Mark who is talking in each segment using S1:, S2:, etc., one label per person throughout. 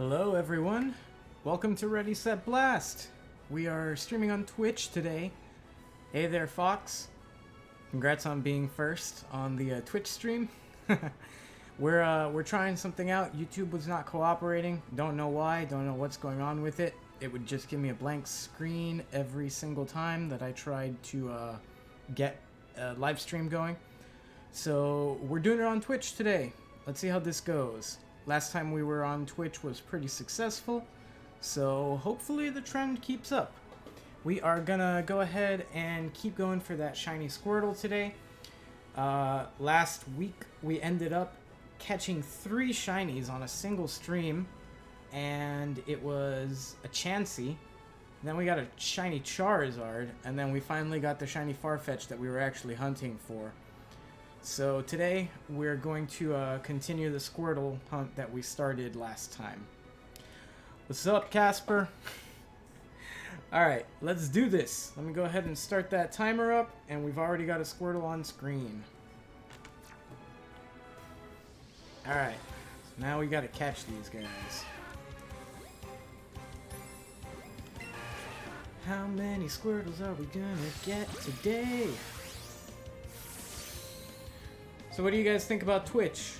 S1: Hello everyone, welcome to Ready Set Blast. We are streaming on Twitch today. Hey there Fox, congrats on being first on the Twitch stream. We're trying something out. YouTube was not cooperating, don't know why, don't know what's going on with it. It would just give me a blank screen every single time that I tried to get a live stream going. So we're doing it on Twitch today. Let's see how this goes. Last time we were on Twitch was pretty successful, so hopefully the trend keeps up. We are gonna go ahead and keep going for that shiny Squirtle today. Last week we ended up catching 3 shinies on a single stream, and it was a Chansey. Then we got a shiny Charizard, and then we finally got the shiny Farfetch'd that we were actually hunting for. So today we're going to continue the Squirtle hunt that we started last time. What's up, Casper? Alright, let's do this. Let me go ahead and start that timer up, and we've already got a Squirtle on screen. Alright, so now we gotta catch these guys. How many Squirtles are we gonna get today? So what do you guys think about Twitch?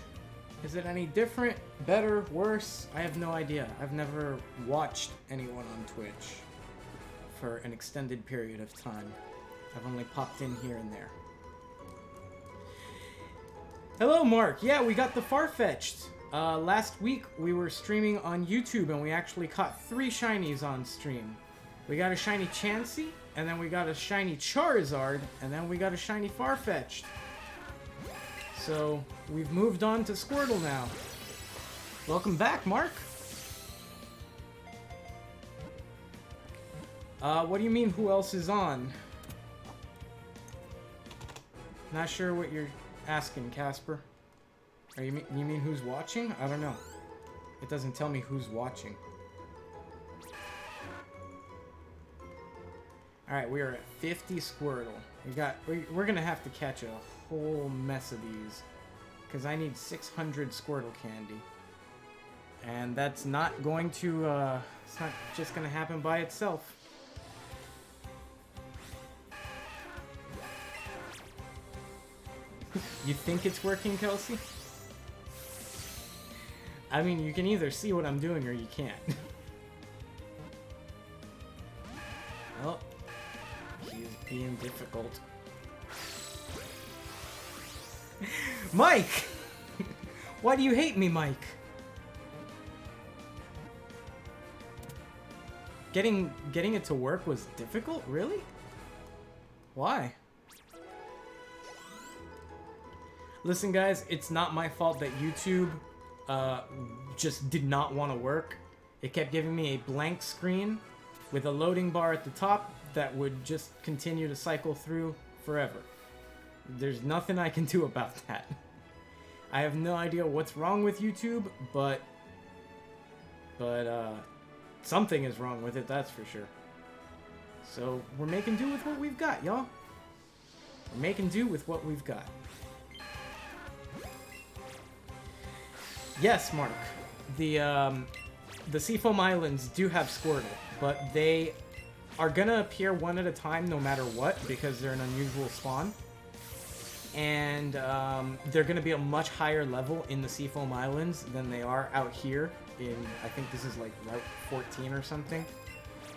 S1: Is it any different, better, worse? I have no idea. I've never watched anyone on Twitch for an extended period of time. I've only popped in here and there. Hello, Mark. Yeah, we got the Farfetch'd. Last week we were streaming on YouTube and we actually caught 3 shinies on stream. We got a shiny Chansey, and then we got a shiny Charizard, and then we got a shiny Farfetch'd. So, we've moved on to Squirtle now. Welcome back, Mark. What do you mean, who else is on? Not sure what you're asking, Casper. Or you mean who's watching? I don't know. It doesn't tell me who's watching. Alright, we are at 50 Squirtle. We're gonna have to catch a whole mess of these, because I need 600 Squirtle candy. And that's not going to, it's not just gonna happen by itself. You think it's working, Kelsey? I mean, you can either see what I'm doing or you can't. Well, he's being difficult. Mike! Why do you hate me, Mike? Getting it to work was difficult? Really? Why? Listen, guys, it's not my fault that YouTube just did not want to work. It kept giving me a blank screen with a loading bar at the top that would just continue to cycle through forever. There's nothing I can do about that. I have no idea what's wrong with YouTube, but something is wrong with it, that's for sure. So we're making do with what we've got, y'all. We're making do with what we've got. Yes, Mark. The Seafoam Islands do have Squirtle, but they are gonna appear one at a time no matter what, because they're an unusual spawn. And they're going to be a much higher level in the Seafoam Islands than they are out here in, I think this is like Route 14 or something.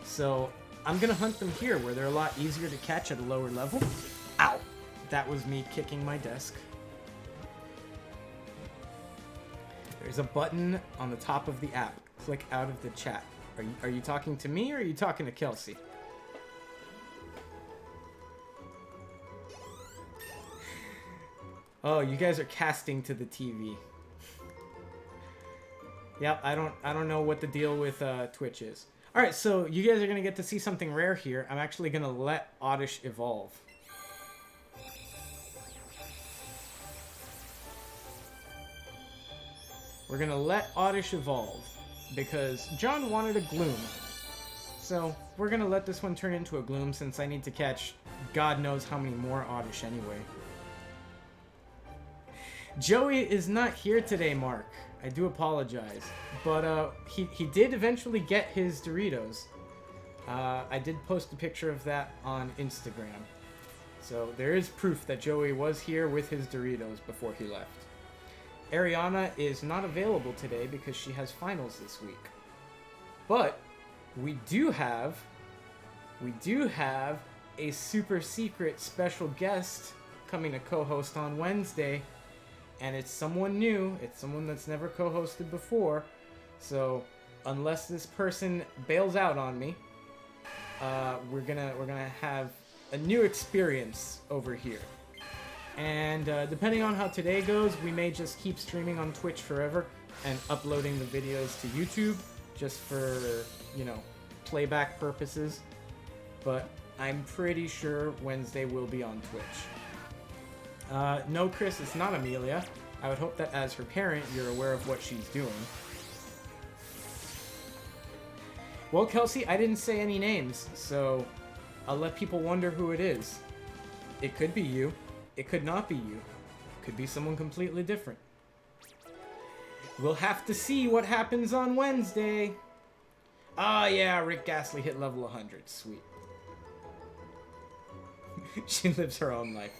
S1: So I'm going to hunt them here where they're a lot easier to catch at a lower level. Ow! That was me kicking my desk. There's a button on the top of the app. Click out of the chat. Are you talking to me or are you talking to Kelsey? Oh, you guys are casting to the TV. Yep, I don't know what the deal with Twitch is. Alright, so you guys are gonna get to see something rare here. I'm actually gonna let Oddish evolve. We're gonna let Oddish evolve because John wanted a Gloom. So we're gonna let this one turn into a Gloom since I need to catch God knows how many more Oddish anyway. Joey is not here today, Mark. I do apologize. But he did eventually get his Doritos. I did post a picture of that on Instagram. So there is proof that Joey was here with his Doritos before he left. Ariana is not available today because she has finals this week. But we do have a super secret special guest coming to co-host on Wednesday. And it's someone new. It's someone that's never co-hosted before. So unless this person bails out on me, we're gonna have a new experience over here. And depending on how today goes, we may just keep streaming on Twitch forever and uploading the videos to YouTube just for, you know, playback purposes. But I'm pretty sure Wednesday will be on Twitch. No, Chris, it's not Amelia. I would hope that as her parent, you're aware of what she's doing. Well, Kelsey, I didn't say any names, so I'll let people wonder who it is. It could be you. It could not be you. It could be someone completely different. We'll have to see what happens on Wednesday. Ah, yeah, Rick Gasly hit level 100. Sweet. She lives her own life.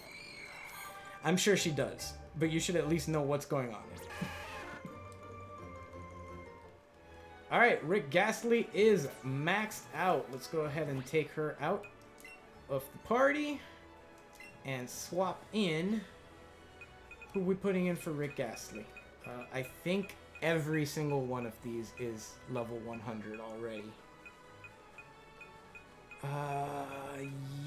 S1: I'm sure she does, but you should at least know what's going on. Alright, Rick Gasly is maxed out. Let's go ahead and take her out of the party and swap in. Who are we putting in for Rick Gasly? I think every single one of these is level 100 already.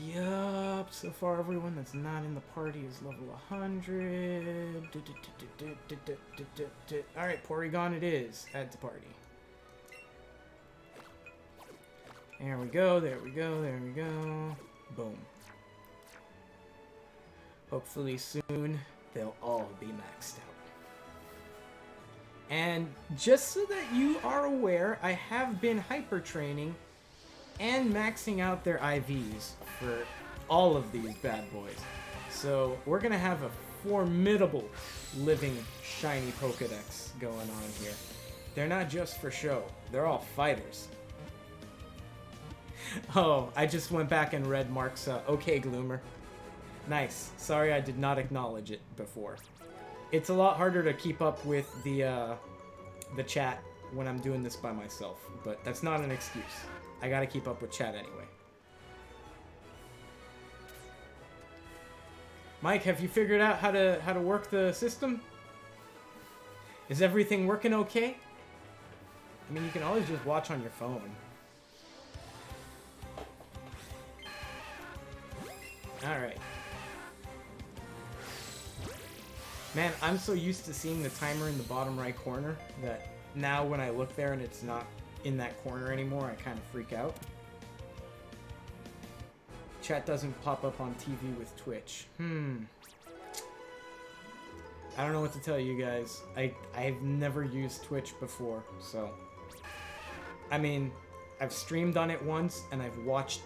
S1: Yup. So far, everyone that's not in the party is level 100. Alright, Porygon it is. Add to party. There we go, there we go, there we go. Boom. Hopefully soon, they'll all be maxed out. And just so that you are aware, I have been hyper training and maxing out their IVs for all of these bad boys. So we're gonna have a formidable living shiny Pokedex going on here. They're not just for show, they're all fighters. Oh, I just went back and read Mark's okay Gloomer. Nice. Sorry I did not acknowledge it before. It's a lot harder to keep up with the chat when I'm doing this by myself, but that's not an excuse. I gotta keep up with chat anyway. Mike, have you figured out how to work the system? Is everything working okay? I mean, you can always just watch on your phone. Alright. Man, I'm so used to seeing the timer in the bottom right corner that now when I look there and it's not in that corner anymore, I kind of freak out. Chat doesn't pop up on TV with Twitch. I don't know what to tell you guys. I've never used Twitch before, so... I mean, I've streamed on it once, and I've watched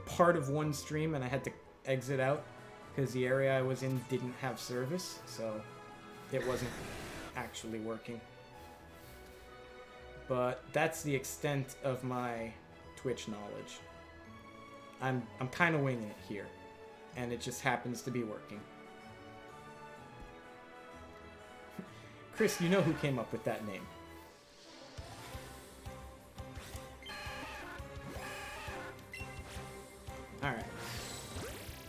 S1: part of one stream, and I had to exit out because the area I was in didn't have service, so it wasn't actually working. But that's the extent of my Twitch knowledge. I'm kind of winging it here, and it just happens to be working. Chris, you know who came up with that name. Alright.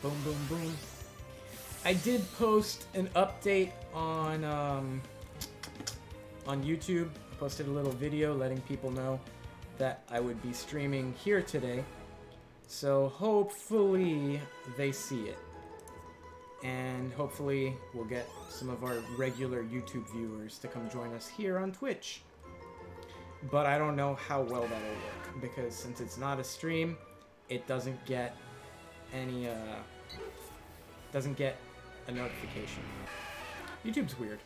S1: Boom, boom, boom. I did post an update on YouTube. I posted a little video letting people know that I would be streaming here today. So hopefully they see it. And hopefully we'll get some of our regular YouTube viewers to come join us here on Twitch. But I don't know how well that'll work, because since it's not a stream, it doesn't get any, doesn't get a notification. YouTube's weird.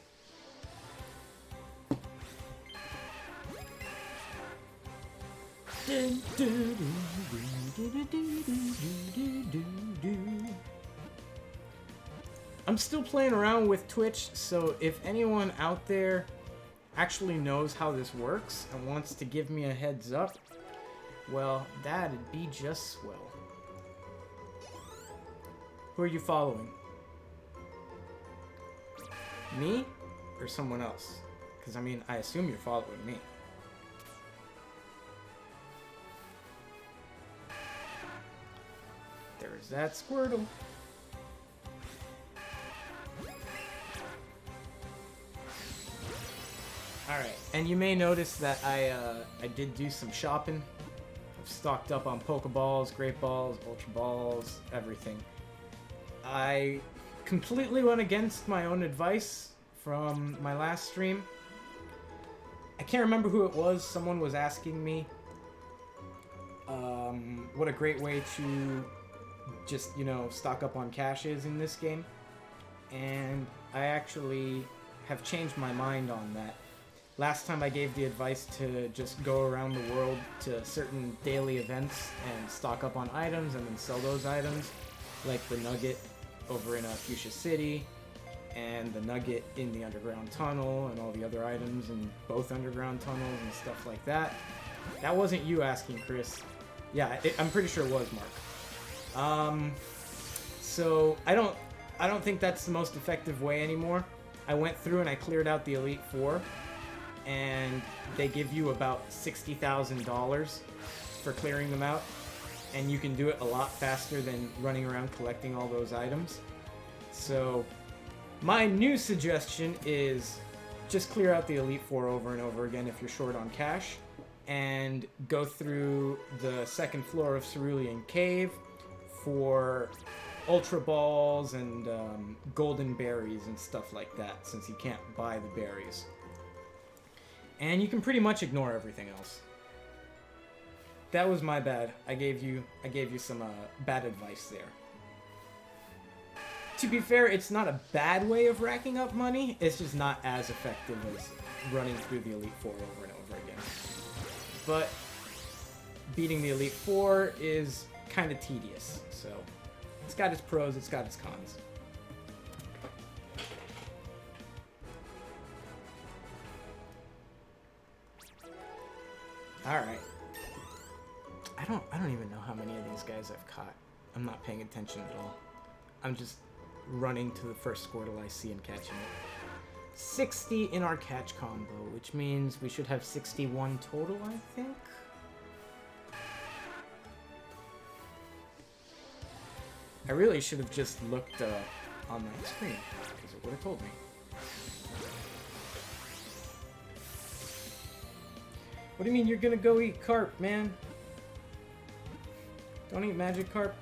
S1: I'm still playing around with Twitch, so if anyone out there actually knows how this works and wants to give me a heads up, well, that'd be just swell. Who are you following? Me or someone else? Because, I mean, I assume you're following me. There's that Squirtle. Alright, and you may notice that I did do some shopping. I've stocked up on Pokeballs, Great Balls, Ultra Balls, everything. I completely went against my own advice from my last stream. I can't remember who it was. Someone was asking me what a great way to just, you know, stock up on cash is in this game. And I actually have changed my mind on that. Last time I gave the advice to just go around the world to certain daily events and stock up on items and then sell those items, like the Nugget over in Fuchsia City, and the Nugget in the underground tunnel, and all the other items in both underground tunnels and stuff like that. That wasn't you asking, Chris. Yeah, I'm pretty sure it was Mark. So I don't think that's the most effective way anymore. I went through and I cleared out the Elite Four, and they give you about $60,000 for clearing them out, and you can do it a lot faster than running around collecting all those items. So my new suggestion is just clear out the Elite Four over and over again if you're short on cash, and go through the second floor of Cerulean Cave for Ultra Balls and golden berries and stuff like that, since you can't buy the berries. And you can pretty much ignore everything else. That was my bad. I gave you some bad advice there. To be fair, it's not a bad way of racking up money. It's just not as effective as running through the Elite Four over and over again. But beating the Elite Four is kind of tedious. So it's got its pros, it's got its cons. Alright. I don't even know how many of these guys I've caught. I'm not paying attention at all. I'm just running to the first Squirtle I see and catching it. 60 in our catch combo, which means we should have 61 total, I think? I really should have just looked on my screen, because it would have told me. What do you mean you're gonna go eat carp, man? Don't eat Magikarp.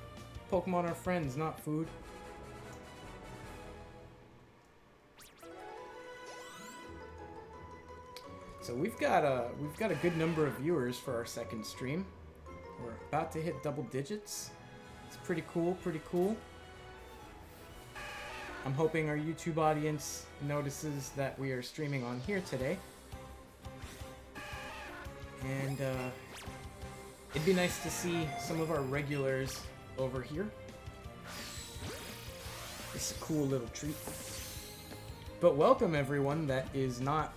S1: Pokemon are friends, not food. So we've got a good number of viewers for our second stream. We're about to hit double digits. It's pretty cool, pretty cool. I'm hoping our YouTube audience notices that we are streaming on here today. And it'd be nice to see some of our regulars over here. It's a cool little treat. But welcome everyone that is not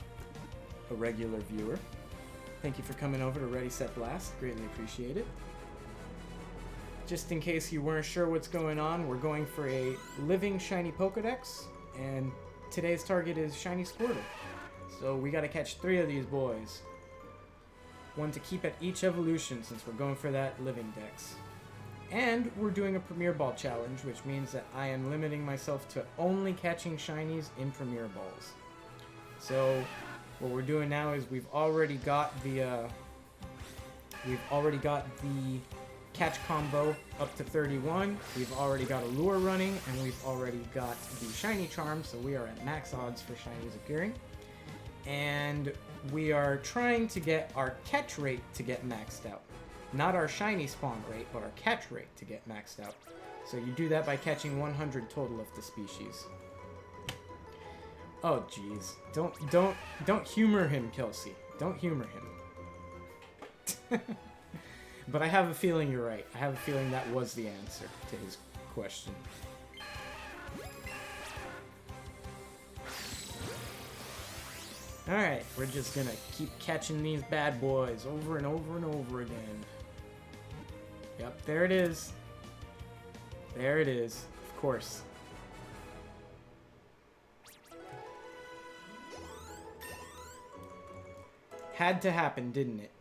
S1: a regular viewer. Thank you for coming over to Ready Set Blast. Greatly appreciate it. Just in case you weren't sure what's going on, we're going for a living shiny Pokedex, and today's target is shiny Squirtle. So we gotta catch 3 of these boys. One to keep at each evolution, since we're going for that living dex. And we're doing a Premier Ball challenge, which means that I am limiting myself to only catching shinies in Premier Balls. So what we're doing now is we've already got the catch combo up to 31. We've already got a lure running, and we've already got the shiny charm, so we are at max odds for shinies appearing. And we are trying to get our catch rate to get maxed out. Not our shiny spawn rate, but our catch rate to get maxed out. So you do that by catching 100 total of the species. Oh jeez. Don't humor him, Kelsey. Don't humor him. But I have a feeling you're right. I have a feeling that was the answer to his question. Alright, we're just gonna keep catching these bad boys over and over and over again. Yep, there it is. There it is. Of course. Had to happen, didn't it?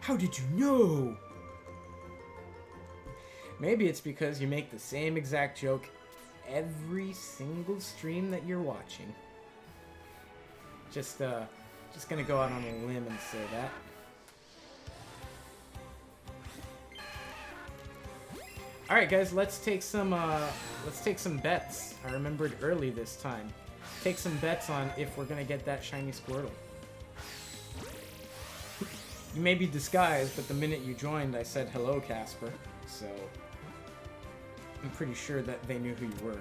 S1: How did you know? Maybe it's because you make the same exact joke every single stream that you're watching. Just gonna go out on a limb and say that. All right, guys, let's take some bets. I remembered early this time. Take some bets on if we're gonna get that shiny Squirtle. You may be disguised, but the minute you joined, I said hello, Casper. So I'm pretty sure that they knew who you were.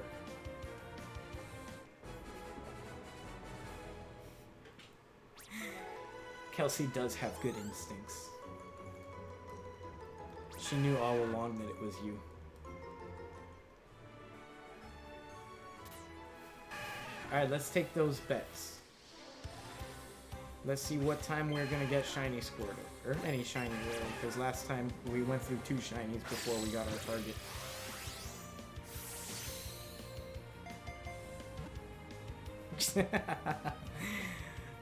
S1: Kelsey does have good instincts. She knew all along that it was you. Alright, let's take those bets. Let's see what time we're gonna get shiny Squirtle. Or any shiny, really, because last time we went through 2 shinies before we got our target.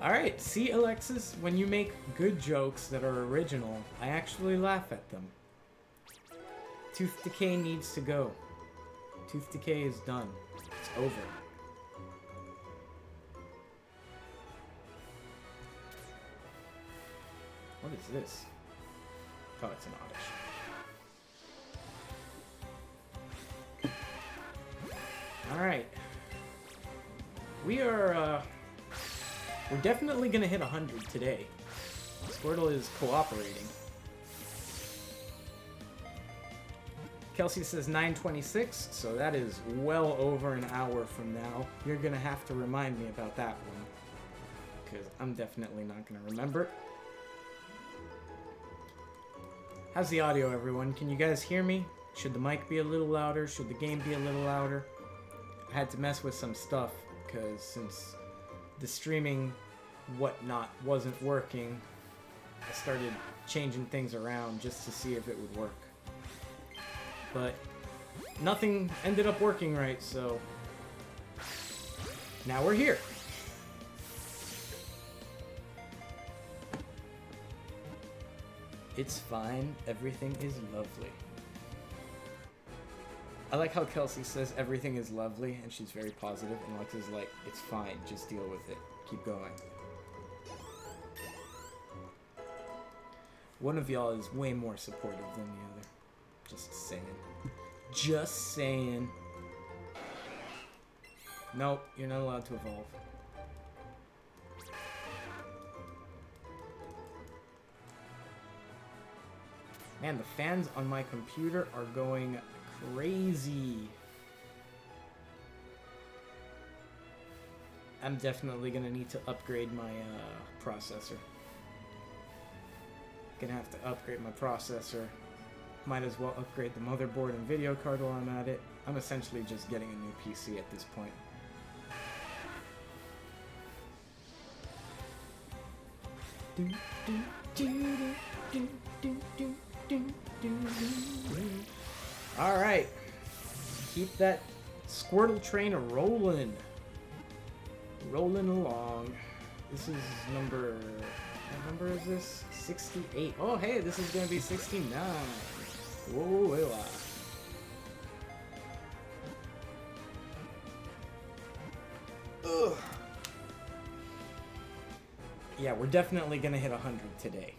S1: Alright, see, Alexis, when you make good jokes that are original, I actually laugh at them. Tooth Decay needs to go. Tooth Decay is done. It's over. What is this? Oh, it's an Oddish. Alright. We're definitely gonna hit 100 today. Squirtle is cooperating. Kelsey says 9:26, so that is well over an hour from now. You're gonna have to remind me about that one, because I'm definitely not gonna remember. How's the audio, everyone? Can you guys hear me? Should the mic be a little louder? Should the game be a little louder? I had to mess with some stuff, because since the streaming whatnot wasn't working, I started changing things around just to see if it would work. But nothing ended up working right, so now we're here. It's fine. Everything is lovely. I like how Kelsey says everything is lovely, and she's very positive, and Lex is like, it's fine, just deal with it. Keep going. One of y'all is way more supportive than the other. Just saying. Just saying. Nope, you're not allowed to evolve. Man, the fans on my computer are going crazy. I'm definitely gonna need to upgrade my processor. Gonna have to upgrade my processor. Might as well upgrade the motherboard and video card while I'm at it. I'm essentially just getting a new PC at this point. Alright. Keep that Squirtle train rolling. Rolling along. This is number... What number is this? 68. Oh, hey, this is going to be 69. Whoa, Ugh. Yeah, we're definitely going to hit 100 today.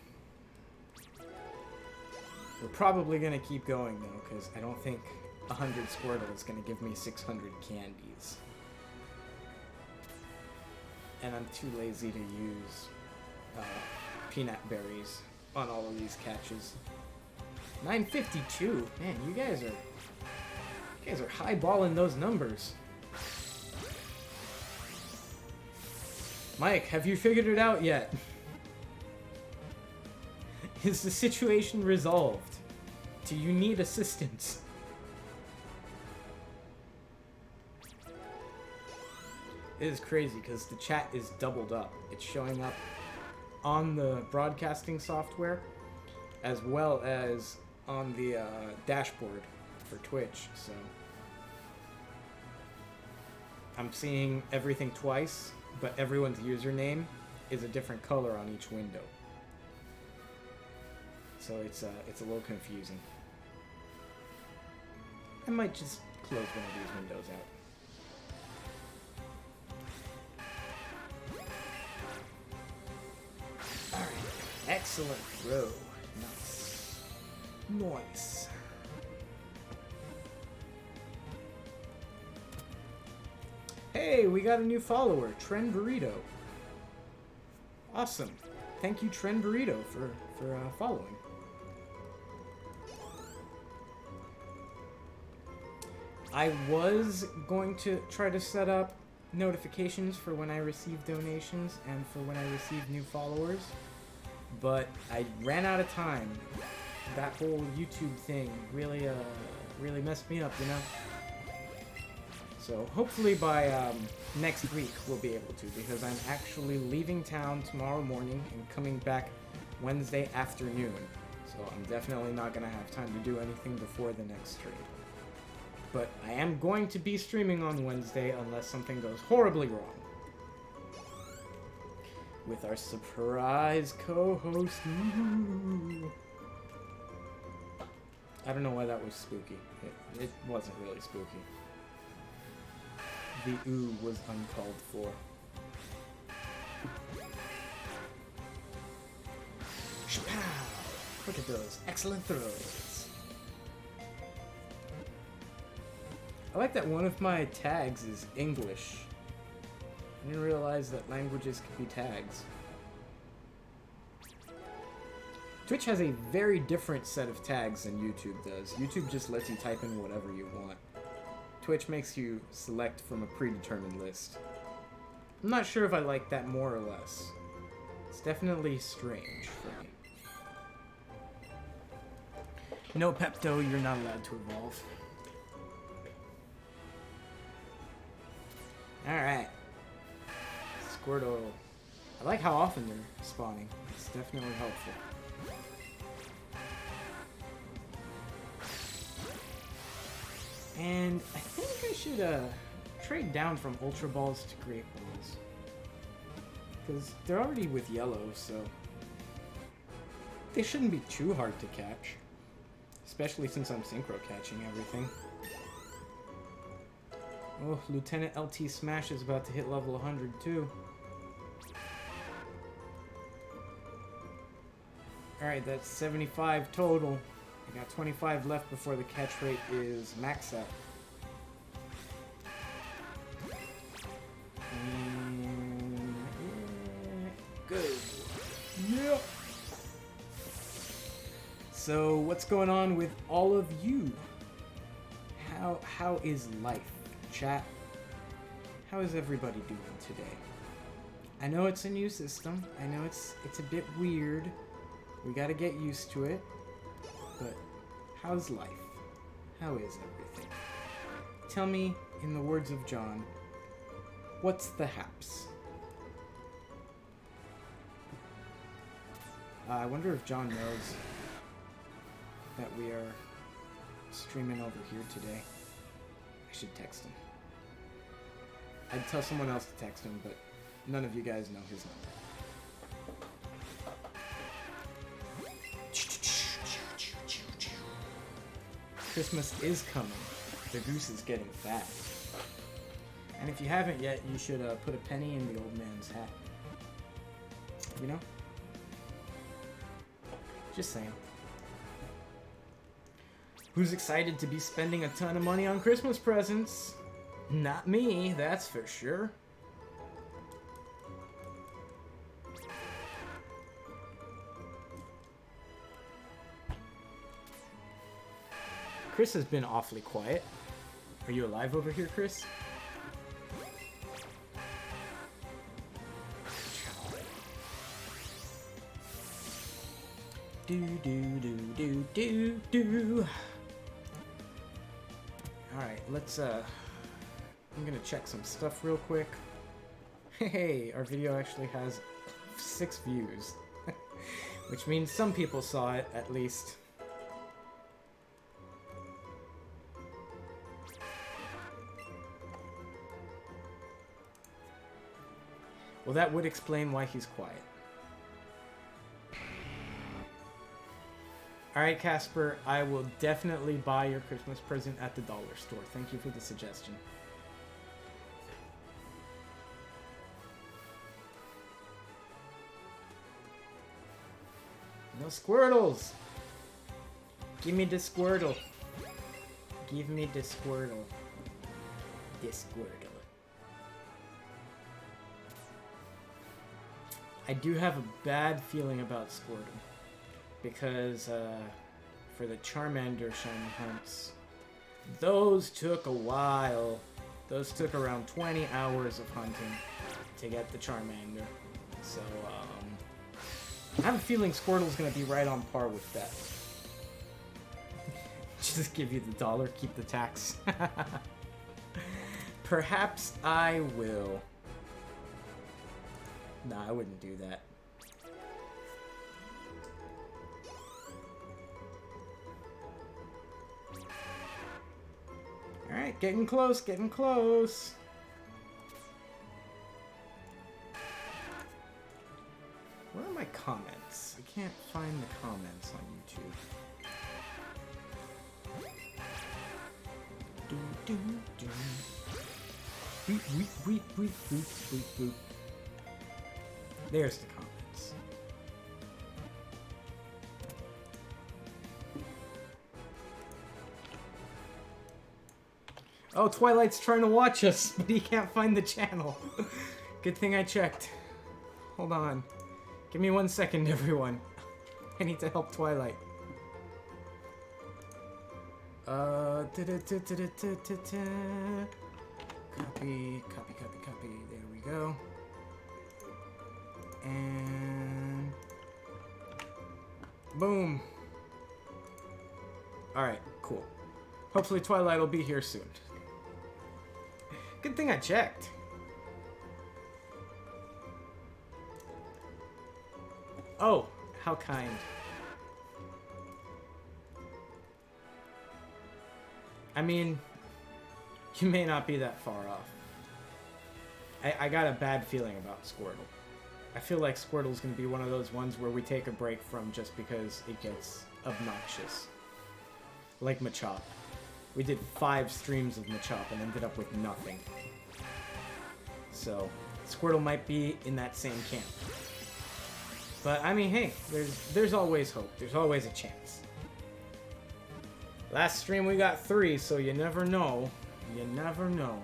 S1: We're probably going to keep going, though, because I don't think 100 Squirtle is going to give me 600 candies. And I'm too lazy to use peanut berries on all of these catches. 952. Man, you guys are highballing those numbers. Mike, have you figured it out yet? Is the situation resolved? Do you need assistance? It is crazy because the chat is doubled up. It's showing up on the broadcasting software as well as on the dashboard for Twitch. So I'm seeing everything twice, but everyone's username is a different color on each window. So it's a little confusing. I might just close one of these windows out. Alright, excellent throw. Nice. Nice. Hey, we got a new follower, Trend Burrito. Awesome. Thank you, Trend Burrito, for following. I was going to try to set up notifications for when I receive donations and for when I receive new followers, but I ran out of time. That whole YouTube thing really messed me up, you know? So hopefully by next week we'll be able to, because I'm actually leaving town tomorrow morning and coming back Wednesday afternoon. So I'm definitely not going to have time to do anything before the next stream. But I am going to be streaming on Wednesday unless something goes horribly wrong. With our surprise co-host. Ooh. I don't know why that was spooky. It wasn't really spooky. The ooh was uncalled for. Shapow! Look at those excellent throws. I like that one of my tags is English. I didn't realize that languages could be tags. Twitch has a very different set of tags than YouTube does. YouTube just lets you type in whatever you want. Twitch makes you select from a predetermined list. I'm not sure if I like that more or less. It's definitely strange for me. No, Pepto, you're not allowed to evolve. Alright. Squirtle. I like how often they're spawning. It's definitely helpful. And I think I should trade down from Ultra Balls to Great Balls. Because they're already with yellow, so they shouldn't be too hard to catch. Especially since I'm synchro catching everything. Oh, Lieutenant LT Smash is about to hit level 100 too. Alright, that's 75 total. I got 25 left before the catch rate is max out. And good. Yeah. So, what's going on with all of you? How is life? Chat, how is everybody doing today? I know it's a new system. I know it's a bit weird. We gotta get used to it. But how's life? How is everything? Tell me, in the words of John, what's the haps? I wonder if John knows that we are streaming over here today. I should text him. I'd tell someone else to text him, but none of you guys know his number. Christmas is coming. The goose is getting fat. And if you haven't yet, you should put a penny in the old man's hat. You know? Just saying. Who's excited to be spending a ton of money on Christmas presents? Not me, that's for sure. Chris has been awfully quiet. Are you alive over here, Chris? Do do do do do do. Alright, let's I'm gonna check some stuff real quick. Hey, our video actually has 6 views. Which means some people saw it, at least. Well, that would explain why he's quiet. Alright, Casper, I will definitely buy your Christmas present at the dollar store. Thank you for the suggestion. No Squirtles! Give me the Squirtle. Give me the Squirtle. This Squirtle. I do have a bad feeling about Squirtle. Because, for the Charmander shiny hunts, those took a while. Those took around 20 hours of hunting to get the Charmander. So, I have a feeling Squirtle's gonna be right on par with that. Just give you the dollar, keep the tax. Perhaps I will. Nah, I wouldn't do that. Alright, getting close, getting close. Where are my comments? I can't find the comments on YouTube. Do, do, do. Boop, boop, boop, boop, boop, boop, boop. There's the comments. Oh, Twilight's trying to watch us, but he can't find the channel. Good thing I checked. Hold on. Give me 1 second, everyone. I need to help Twilight. Copy, copy, copy, copy. There we go. And... boom. Alright, cool. Hopefully Twilight will be here soon. Good thing I checked. Oh, how kind. I mean, you may not be that far off. I got a bad feeling about Squirtle. I feel like Squirtle's gonna be one of those ones where we take a break from just because it gets obnoxious. Like Machop. We did 5 streams of Machop and ended up with nothing. So, Squirtle might be in that same camp. But, I mean, hey, there's always hope. There's always a chance. Last stream we got 3, so you never know. You never know.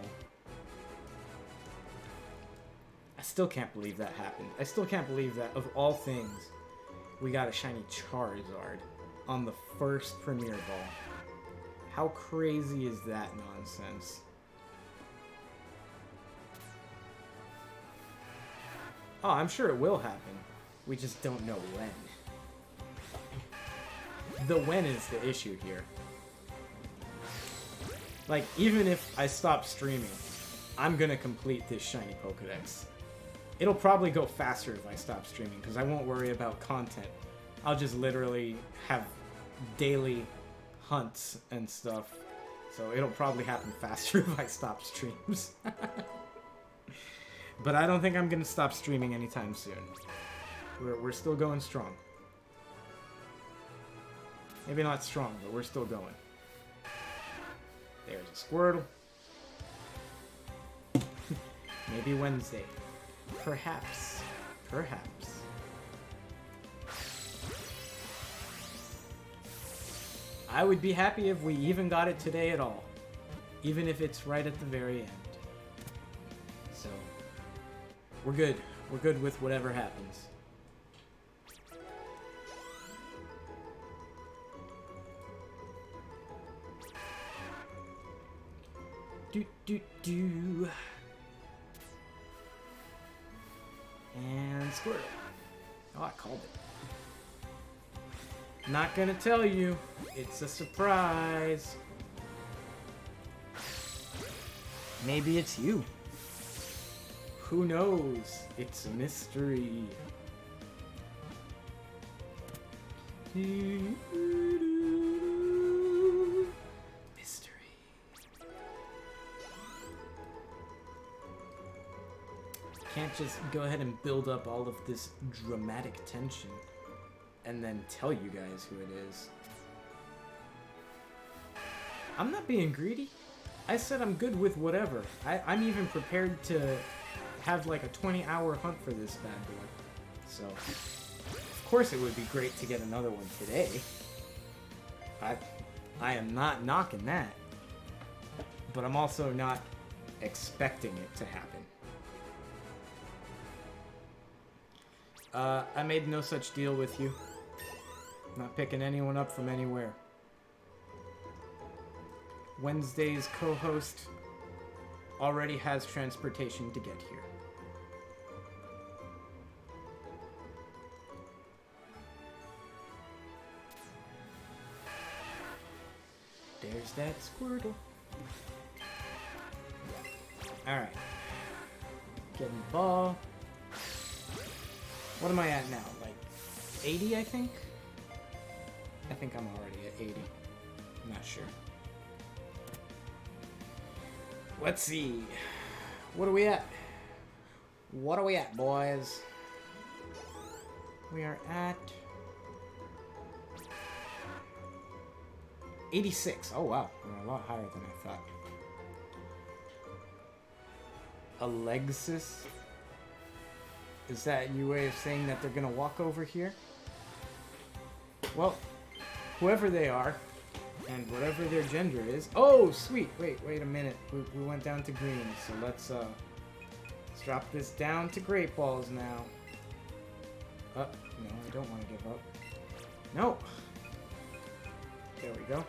S1: I still can't believe that happened. I still can't believe that, of all things, we got a shiny Charizard on the first Premier Ball. How crazy is that nonsense? Oh, I'm sure it will happen. We just don't know when. The when is the issue here. Like, even if I stop streaming, I'm gonna complete this shiny Pokédex. It'll probably go faster if I stop streaming, because I won't worry about content. I'll just literally have daily hunts and stuff. So it'll probably happen faster if I stop streams. But I don't think I'm gonna stop streaming anytime soon. We're still going strong. Maybe not strong, but we're still going. There's a Squirtle. Maybe Wednesday. Perhaps. Perhaps. I would be happy if we even got it today at all. Even if it's right at the very end. So, we're good. We're good with whatever happens. Do do do. And Squirtle. Oh, I called it. Not gonna tell you. It's a surprise. Maybe it's you. Who knows? It's a mystery. Mystery. Can't just go ahead and build up all of this dramatic tension and then tell you guys who it is. I'm not being greedy. I said I'm good with whatever. I'm even prepared to have like a 20-hour hunt for this bad boy. So, of course it would be great to get another one today. I am not knocking that. But I'm also not expecting it to happen. I made no such deal with you. Not picking anyone up from anywhere. Wednesday's co-host already has transportation to get here. There's that Squirtle. Alright. Getting the ball. What am I at now? Like 80, I think? I think I'm already at 80. I'm not sure. Let's see. What are we at? What are we at, boys? We are at 86. Oh, wow. We're a lot higher than I thought. Alexis? Is that your way of saying that they're going to walk over here? Well, whoever they are, and whatever their gender is... Oh, sweet! Wait a minute. We went down to green, so let's drop this down to great balls now. No, I don't want to give up. No! There we go.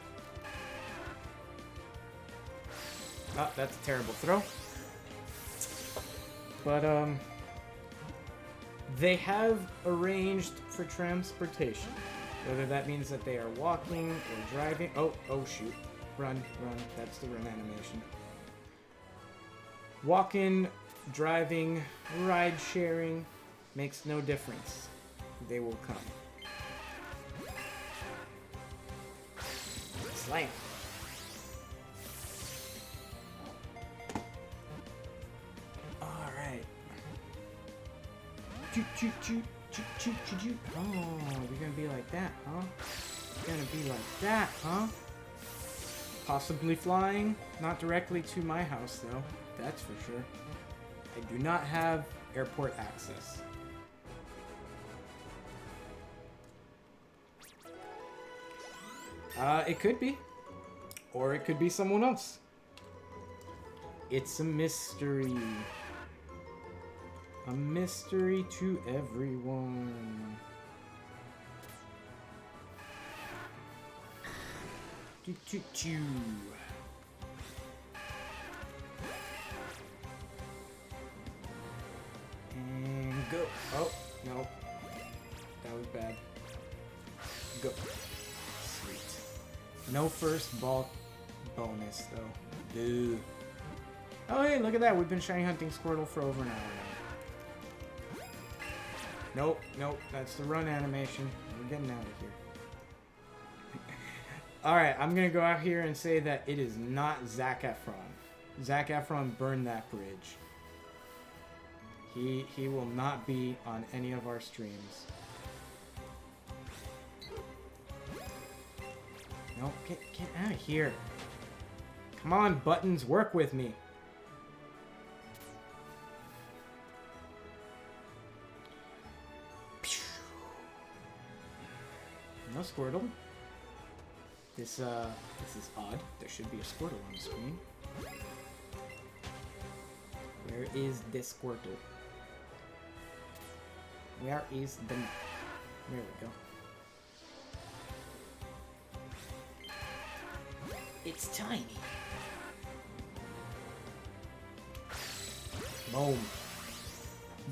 S1: Oh, that's a terrible throw. But, they have arranged for transportation. Whether that means that they are walking or driving. Oh shoot. Run. That's the run animation. Walking, driving, ride sharing, makes no difference. They will come. Slam. Alright. Choo. Oh, we're gonna be like that, huh? We're gonna be like that, huh? Possibly flying. Not directly to my house, though. That's for sure. I do not have airport access. It could be. Or it could be someone else. It's a mystery. A mystery to everyone. Choo. And go. Oh, no. That was bad. Go. Sweet. No first ball bonus, though. Dude. Oh, hey, look at that. We've been shiny hunting Squirtle for over an hour now. Nope, that's the run animation. We're getting out of here. Alright, I'm gonna go out here and say that it is not Zac Efron. Zac Efron burned that bridge. He will not be on any of our streams. Nope, get out of here. Come on, buttons, work with me. No Squirtle. This is odd. There should be a Squirtle on the screen. Where is this Squirtle? Where is the... There we go. It's tiny. Boom.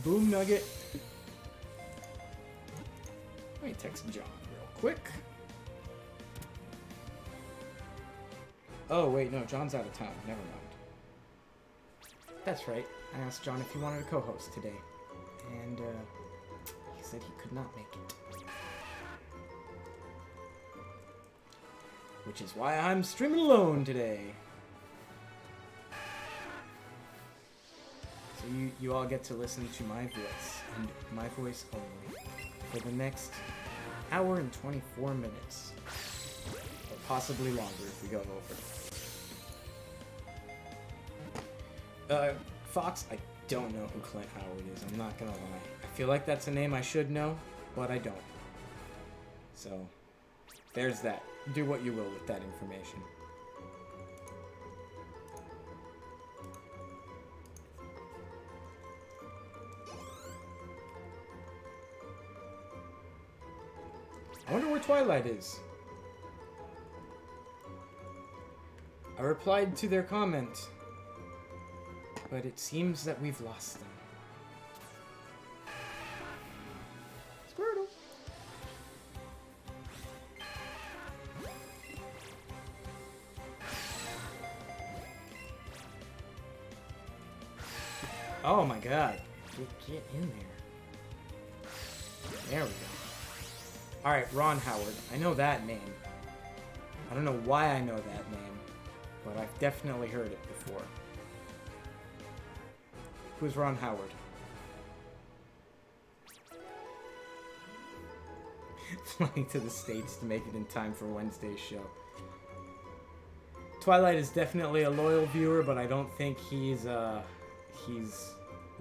S1: Boom nugget. Let me text John real quick. Oh, wait, no, John's out of town. Never mind. That's right. I asked John if he wanted to co-host today, and he said he could not make it. Which is why I'm streaming alone today. So you all get to listen to my voice, and my voice only, for the next hour and 24 minutes. Or possibly longer if we go over. Fox, I don't know who Clint Howard is, I'm not gonna lie. I feel like that's a name I should know, but I don't. So, there's that. Do what you will with that information. I wonder where Twilight is. I replied to their comment, but it seems that we've lost them. Squirtle. Oh my god. Get in there. There we go. Alright, Ron Howard. I know that name. I don't know why I know that name, but I've definitely heard it before. Who's Ron Howard? Flying to the States to make it in time for Wednesday's show. Twilight is definitely a loyal viewer, but I don't think he's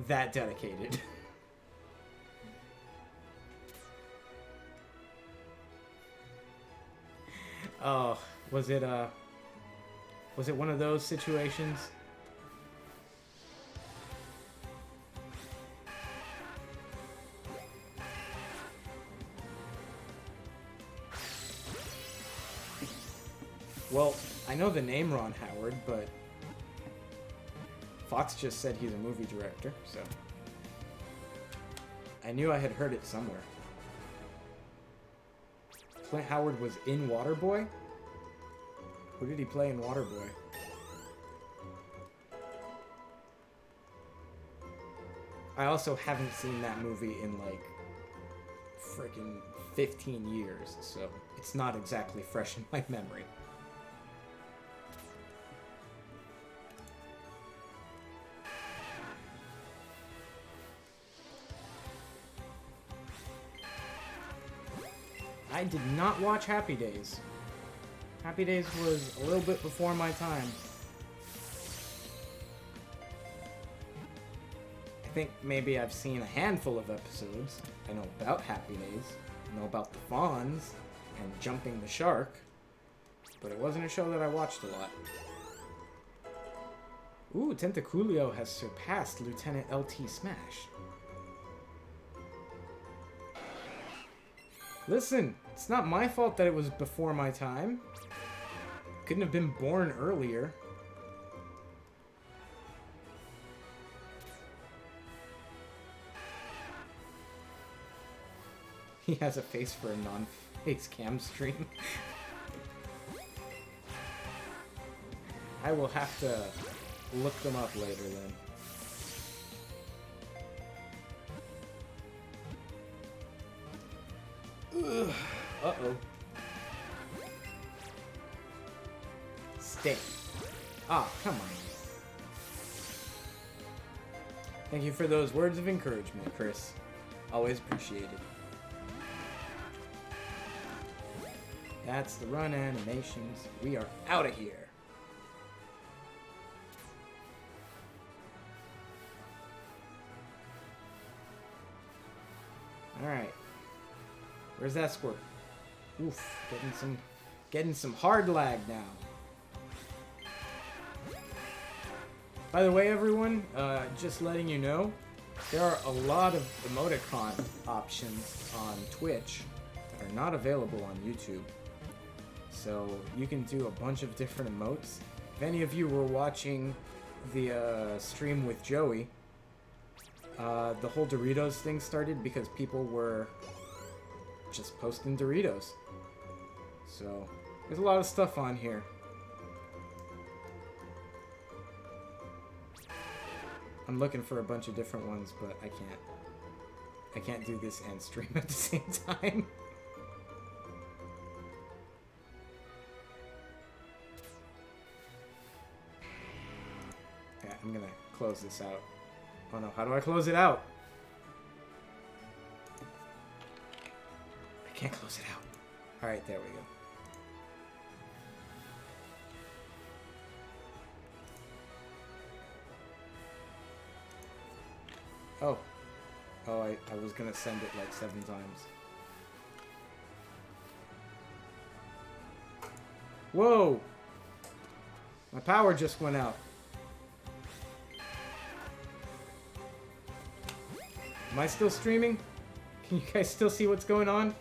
S1: that dedicated. Oh, was it one of those situations? Well, I know the name Ron Howard, but Fox just said he's a movie director, so I knew I had heard it somewhere. Clint Howard was in Waterboy? Who did he play in Waterboy? I also haven't seen that movie in like freaking 15 years, so it's not exactly fresh in my memory. I did not watch Happy Days. Happy Days was a little bit before my time. I think maybe I've seen a handful of episodes. I know about Happy Days. I know about the Fawns and Jumping the Shark. But it wasn't a show that I watched a lot. Ooh, Tentacoolio has surpassed Lieutenant LT Smash. Listen, it's not my fault that it was before my time. Couldn't have been born earlier. He has a face for a non-face cam stream. I will have to look them up later then. Uh-oh. Stay. Ah, come on. Thank you for those words of encouragement, Chris. Always appreciated. That's the run animations. We are out of here. Alright. Where's that squirt? Oof, getting some hard lag now. By the way, everyone, just letting you know, there are a lot of emoticon options on Twitch that are not available on YouTube. So you can do a bunch of different emotes. If any of you were watching the stream with Joey, the whole Doritos thing started because people were just posting Doritos. So there's a lot of stuff on here. I'm looking for a bunch of different ones, but I can't. I can't do this and stream at the same time. Okay, I'm gonna close this out. Oh no, how do I close it out? I can't close it out. Alright, there we go. Oh. Oh, I was gonna send it like 7 times. Whoa! My power just went out. Am I still streaming? Can you guys still see what's going on?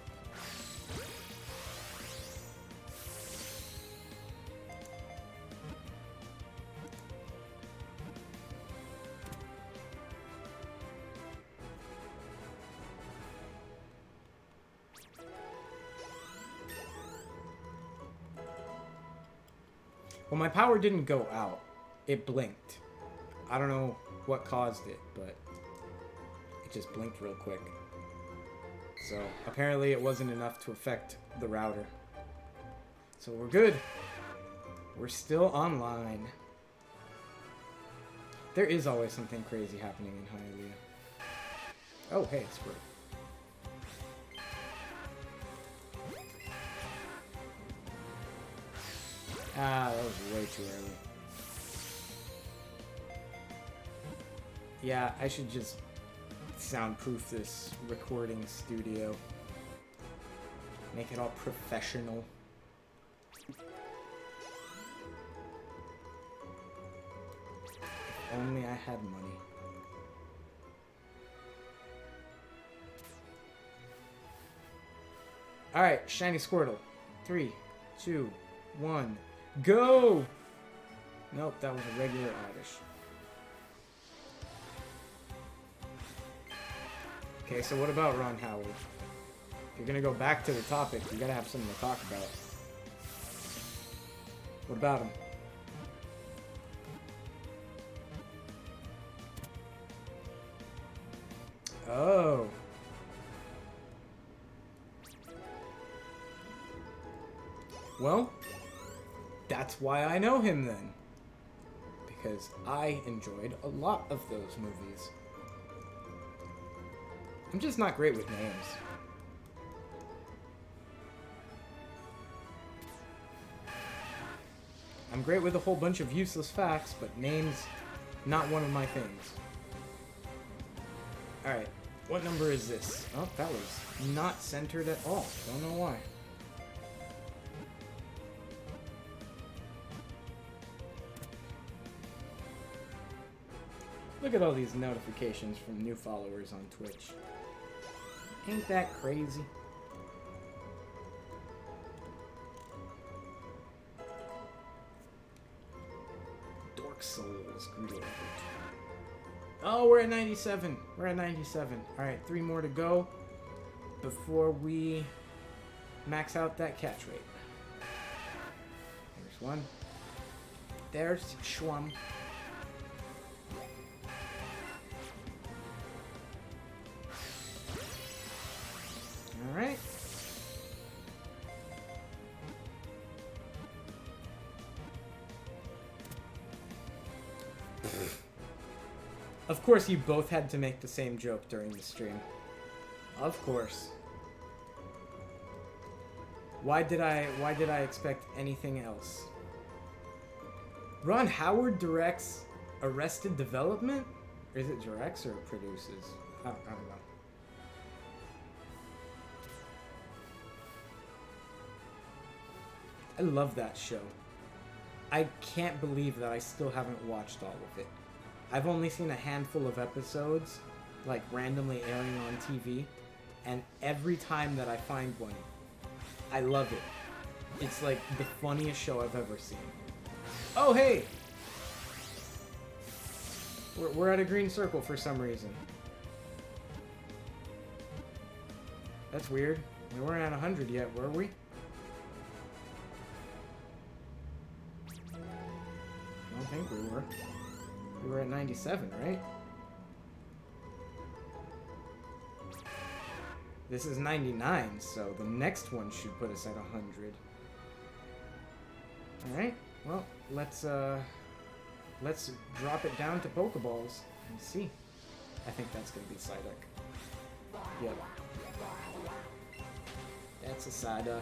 S1: Well, my power didn't go out. It blinked. I don't know what caused it, but it just blinked real quick. So, apparently it wasn't enough to affect the router. So we're good. We're still online. There is always something crazy happening in Hialeah. Oh, hey, Squirtle. Ah, that was way too early. Yeah, I should just soundproof this recording studio. Make it all professional. If only I had money. Alright, shiny Squirtle. 3, 2, 1. Go! Nope, that was a regular Oddish. Okay, so what about Ron Howard? If you're gonna go back to the topic, you gotta have something to talk about. What about him? Oh. Well, that's why I know him then. Because I enjoyed a lot of those movies. I'm just not great with names. I'm great with a whole bunch of useless facts, but names, not one of my things. Alright, what number is this? Oh, that was not centered at all. Don't know why. Look at all these notifications from new followers on Twitch. Ain't that crazy? Dork Souls. Oh, we're at 97. We're at 97. Alright, 3 more to go before we max out that catch rate. There's one. There's Schwum. Alright. Of course you both had to make the same joke during the stream. Of course. Why did I expect anything else? Ron Howard directs Arrested Development? Or is it directs or produces? I don't know. I love that show. I can't believe that I still haven't watched all of it. I've only seen a handful of episodes, like randomly airing on TV, and every time that I find one, I love it. It's like the funniest show I've ever seen. Oh, hey! We're at a green circle for some reason. That's weird. We weren't at 100 yet, were we? I don't think we were. We were at 97, right? This is 99, so the next one should put us at 100. Alright, well, let's drop it down to Pokeballs and see. I think that's gonna be Psyduck. Yep. That's a Psyduck.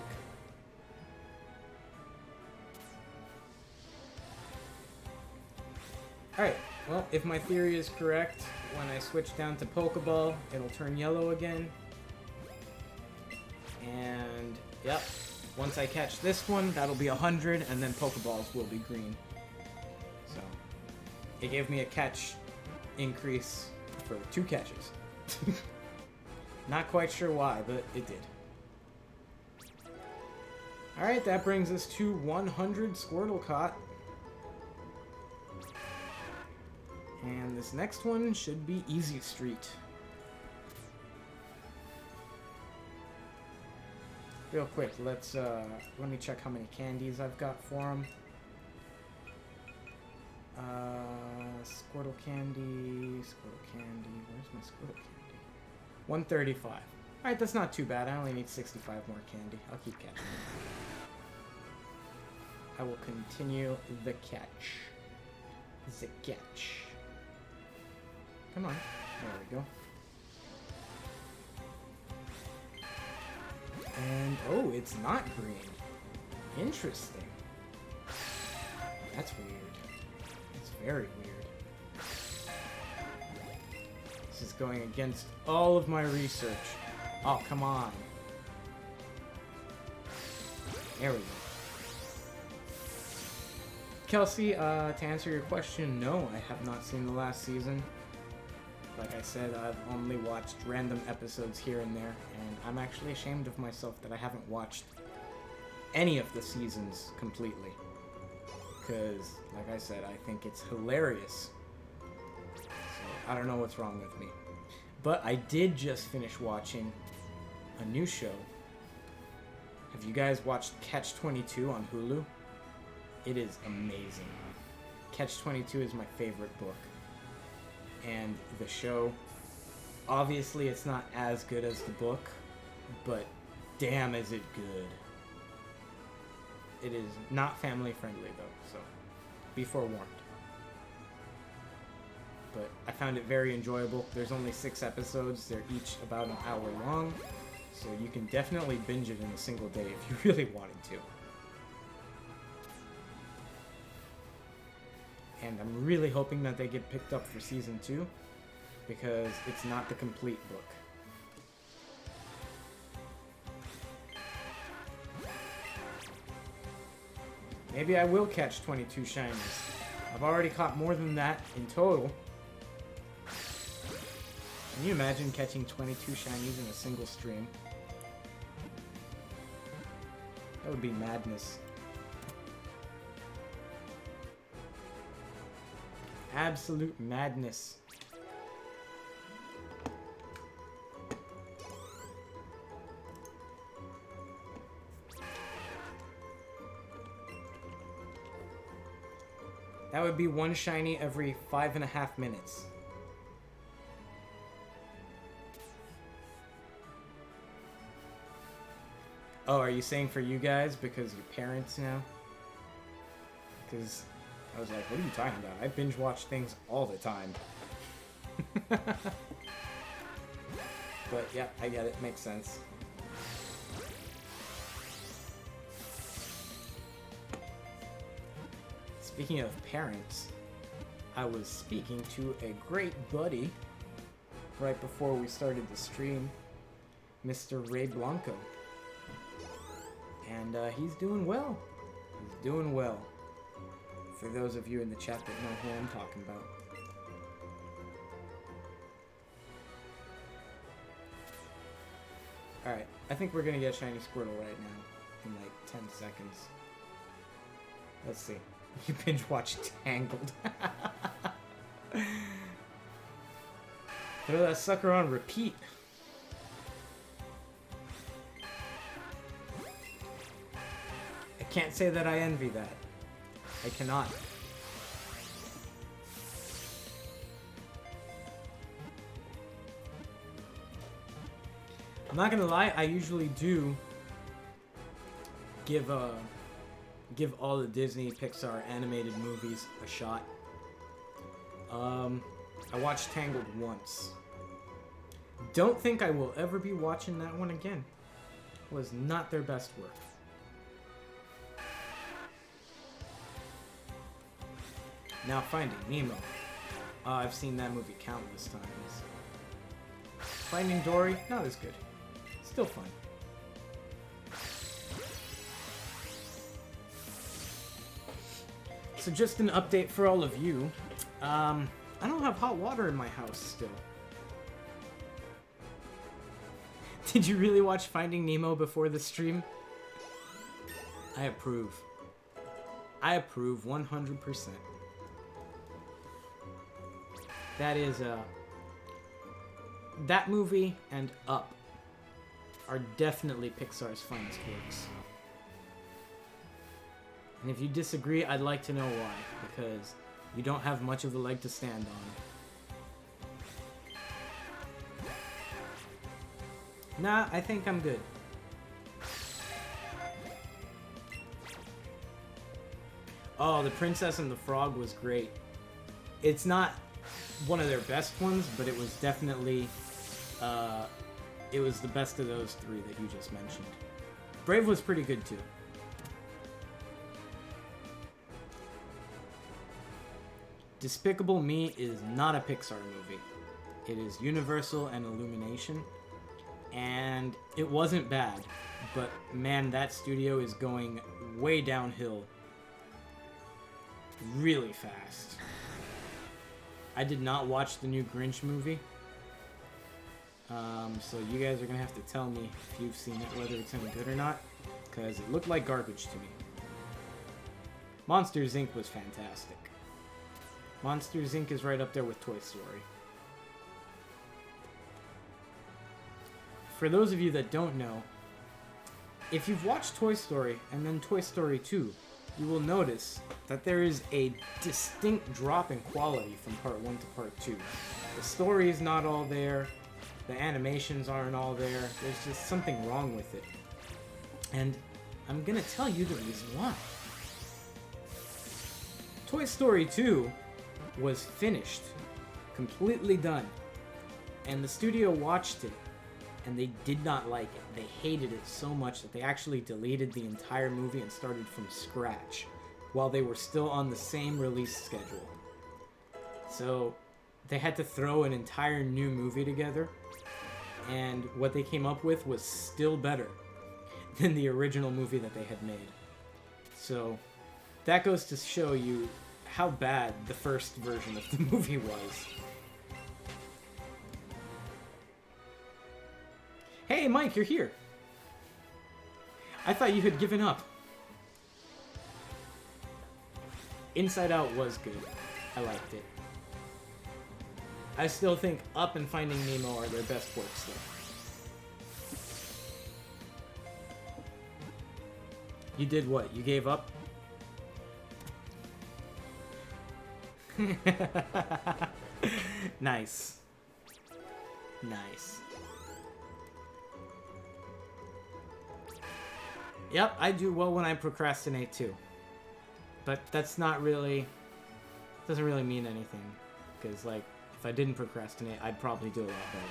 S1: Alright, well, if my theory is correct, when I switch down to Pokeball, it'll turn yellow again. And, yep, once I catch this one, that'll be 100, and then Pokeballs will be green. So, it gave me a catch increase for 2 catches. Not quite sure why, but it did. Alright, that brings us to 100 Squirtle caught. And this next one should be Easy Street. Real quick, let me check how many candies I've got for him. Squirtle candy, where's my Squirtle candy? 135. Alright, that's not too bad. I only need 65 more candy. I'll keep catching them. I will continue the catch. The catch. Come on. There we go. And, oh, it's not green. Interesting. That's weird. It's very weird. This is going against all of my research. Oh, come on. There we go. Kelsey, to answer your question, no, I have not seen the last season. Like I said, I've only watched random episodes here and there, and I'm actually ashamed of myself that I haven't watched any of the seasons completely. Because, like I said, I think it's hilarious. So, I don't know what's wrong with me. But I did just finish watching a new show. Have you guys watched Catch-22 on Hulu? It is amazing. Catch-22 is my favorite book. And the show, obviously it's not as good as the book, but damn is it good. It is not family friendly though, so be forewarned. But I found it very enjoyable. There's only 6 episodes, they're each about an hour long, so you can definitely binge it in a single day if you really wanted to. And I'm really hoping that they get picked up for season 2, because it's not the complete book. Maybe I will catch 22 shinies. I've already caught more than that in total. Can you imagine catching 22 shinies in a single stream? That would be madness. Absolute madness. That would be 1 shiny every 5.5 minutes. Oh, are you saying for you guys because you're parents now? Because I was like, what are you talking about? I binge watch things all the time. But yeah, I get it. Makes sense. Speaking of parents, I was speaking to a great buddy right before we started the stream, Mr. Ray Blanco. And he's doing well. He's doing well. For those of you in the chat that know who I'm talking about. Alright, I think we're gonna get Shiny Squirtle right now. In like 10 seconds. Let's see. You binge watch Tangled. Throw that sucker on repeat. I can't say that I envy that. I cannot. I'm not gonna lie, I usually do give all the Disney Pixar animated movies a shot. I watched Tangled once. Don't think I will ever be watching that one again. It was not their best work. Now Finding Nemo. I've seen that movie countless times. Finding Dory, not as good. Still fun. So just an update for all of you. I don't have hot water in my house still. Did you really watch Finding Nemo before the stream? I approve. I approve 100%. That is, that movie and Up are definitely Pixar's finest works. And if you disagree, I'd like to know why, because you don't have much of a leg to stand on. Nah, I think I'm good. Oh, The Princess and the Frog was great. It's not one of their best ones, but it was definitely, it was the best of those three that you just mentioned. Brave was pretty good too. Despicable Me is not a Pixar movie. It is Universal and Illumination, and it wasn't bad, but man, that studio is going way downhill really fast. I did not watch the new Grinch movie, so you guys are gonna have to tell me if you've seen it, whether it's any good or not, because it looked like garbage to me. Monsters, Inc. was fantastic. Monsters, Inc. is right up there with Toy Story. For those of you that don't know, if you've watched Toy Story and then Toy Story 2, you will notice that there is a distinct drop in quality from Part 1 to Part 2. The story is not all there, the animations aren't all there, there's just something wrong with it. And I'm gonna tell you the reason why. Toy Story 2 was finished, completely done, and the studio watched it, and they did not like it. They hated it so much that they actually deleted the entire movie and started from scratch, while they were still on the same release schedule. So they had to throw an entire new movie together, and what they came up with was still better than the original movie that they had made. So that goes to show you how bad the first version of the movie was. Hey, Mike, you're here. I thought you had given up. Inside Out was good. I liked it. I still think Up and Finding Nemo are their best works, though. You did what? You gave up? Nice. Nice. Yep, I do well when I procrastinate too. But that's not really... doesn't really mean anything. Because, like, if I didn't procrastinate, I'd probably do a lot better.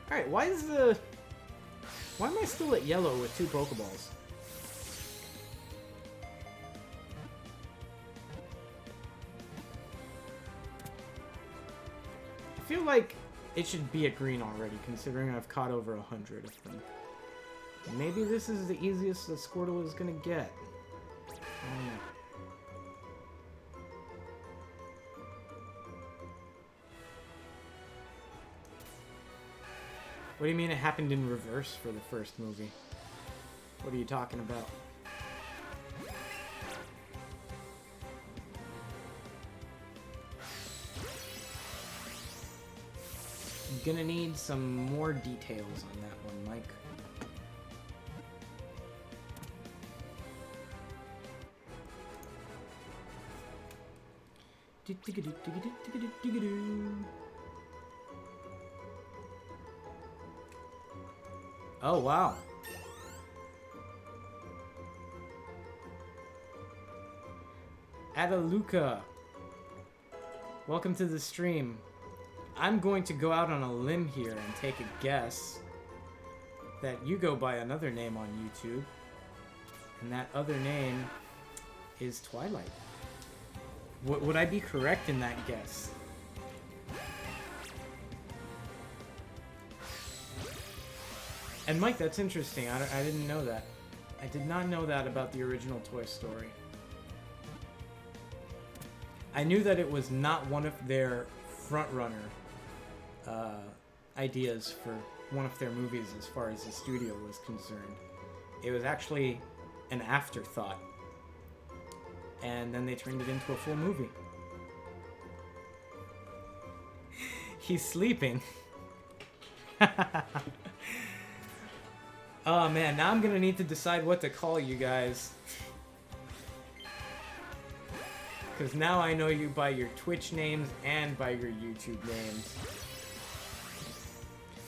S1: Alright, why am I still at yellow with 2 Pokeballs? I feel like it should be at green already, considering I've caught over 100 of them. Maybe this is the easiest that Squirtle is gonna get. I don't know. What do you mean it happened in reverse for the first movie? What are you talking about? I'm gonna need some more details on that one, Mike. Oh, wow. Adaluca, welcome to the stream. I'm going to go out on a limb here and take a guess that you go by another name on YouTube, and that other name is Twilight. Would I be correct in that guess? And Mike, that's interesting. I didn't know that. I did not know that about the original Toy Story. I knew that it was not one of their front-runner ideas for one of their movies as far as the studio was concerned. It was actually an afterthought. And then they turned it into a full movie. He's sleeping. Oh man, now I'm gonna need to decide what to call you guys. Because now I know you by your Twitch names and by your YouTube names.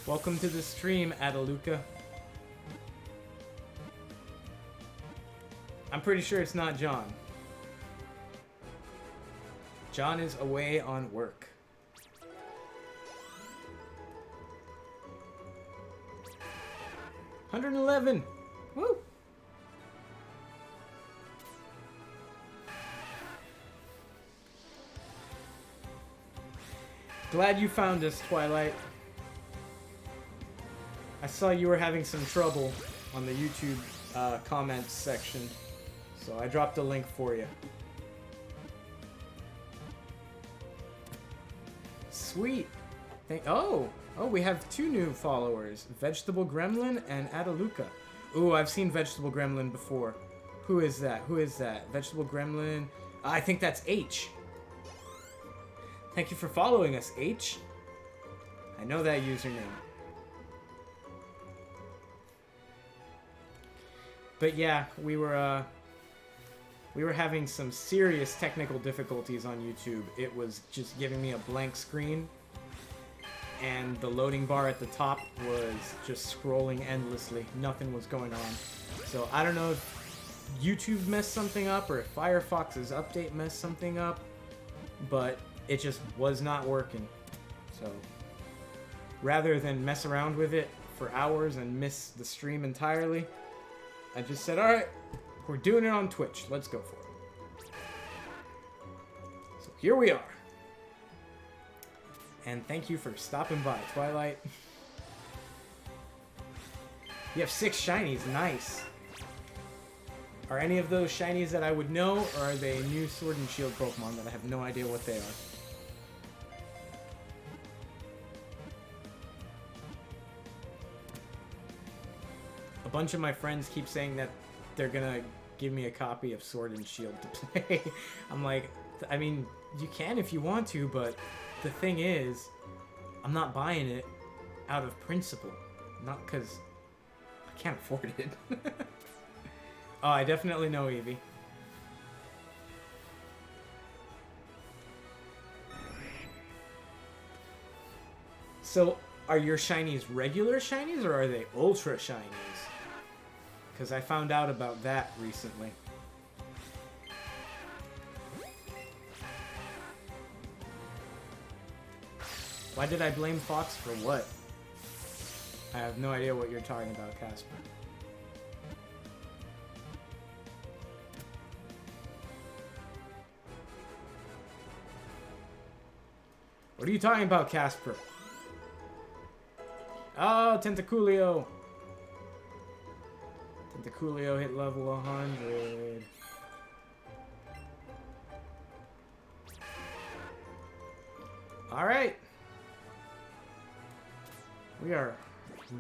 S1: Welcome to the stream, Adaluca. I'm pretty sure it's not John. John is away on work. $111. Woo! Glad you found us, Twilight. I saw you were having some trouble on the YouTube comments section, so I dropped a link for you. Sweet. Oh, we have two new followers, Vegetable Gremlin and Adaluca. Ooh, I've seen Vegetable Gremlin before. Who is that? Who is that? Vegetable Gremlin. I think that's H. Thank you for following us, H. I know that username. But yeah, we were having some serious technical difficulties on YouTube. It was just giving me a blank screen, and the loading bar at the top was just scrolling endlessly. Nothing was going on. So I don't know if YouTube messed something up or if Firefox's update messed something up, but it just was not working. So rather than mess around with it for hours and miss the stream entirely, I just said, alright, we're doing it on Twitch. Let's go for it. So here we are. And thank you for stopping by, Twilight. You have 6 shinies. Nice. Are any of those shinies that I would know, or are they new Sword and Shield Pokemon that I have no idea what they are? A bunch of my friends keep saying that they're gonna give me a copy of Sword and Shield to play. I'm like, I mean, you can if you want to, but the thing is, I'm not buying it out of principle. Not because I can't afford it. Oh, I definitely know Eevee. So, are your shinies regular shinies, or are they ultra shinies? Because I found out about that recently. Why did I blame Fox for what? I have no idea what you're talking about, Casper. What are you talking about, Casper? Oh, Tentacoolio. Tentacoolio hit level 100. Alright. We are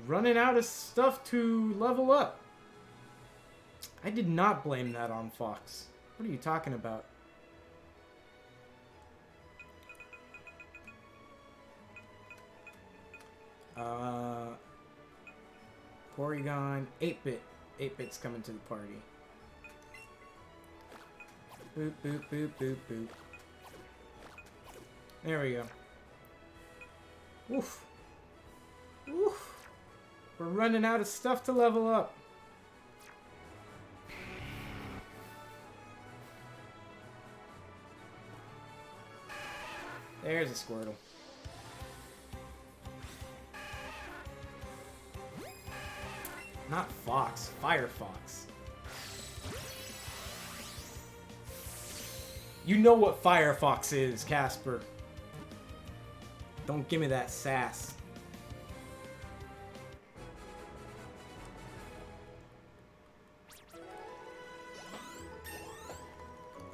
S1: running out of stuff to level up. I did not blame that on Fox. What are you talking about? Porygon, 8-bit. 8-bit's coming to the party. Boop, boop, boop, boop, boop. There we go. Oof. Oof. We're running out of stuff to level up. There's a Squirtle. Not Fox, Firefox. You know what Firefox is, Casper. Don't give me that sass.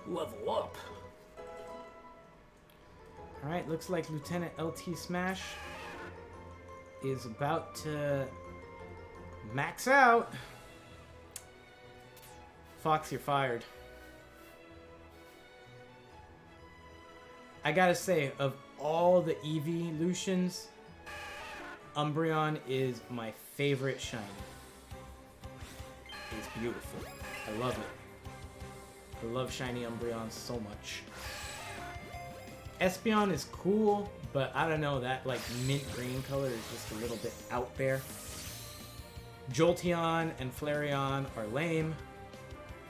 S1: Level up. Alright, looks like Lieutenant LT Smash is about to max out. Fox, you're fired. I gotta say, of all the evolutions, Umbreon is my favorite shiny. It's beautiful. I love it. I love shiny Umbreon so much. Espeon is cool, but I don't know, that like mint green color is just a little bit out there. Jolteon and Flareon are lame.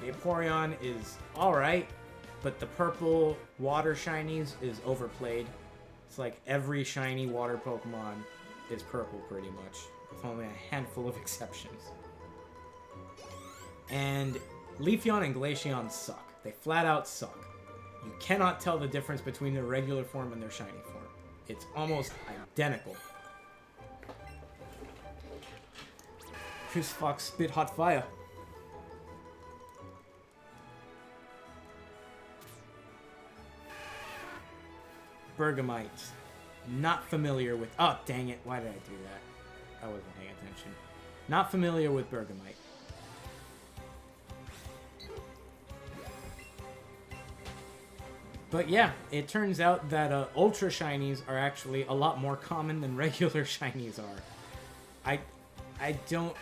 S1: Vaporeon is alright, but the purple water shinies is overplayed. It's like every shiny water Pokemon is purple pretty much, with only a handful of exceptions. And Leafeon and Glaceon suck. They flat out suck. You cannot tell the difference between their regular form and their shiny form. It's almost identical. Here's Fox spit hot fire. Bergamite. Not familiar with... Oh, dang it. Why did I do that? I wasn't paying attention. Not familiar with Bergamite. But yeah, it turns out that Ultra Shinies are actually a lot more common than regular Shinies are. I don't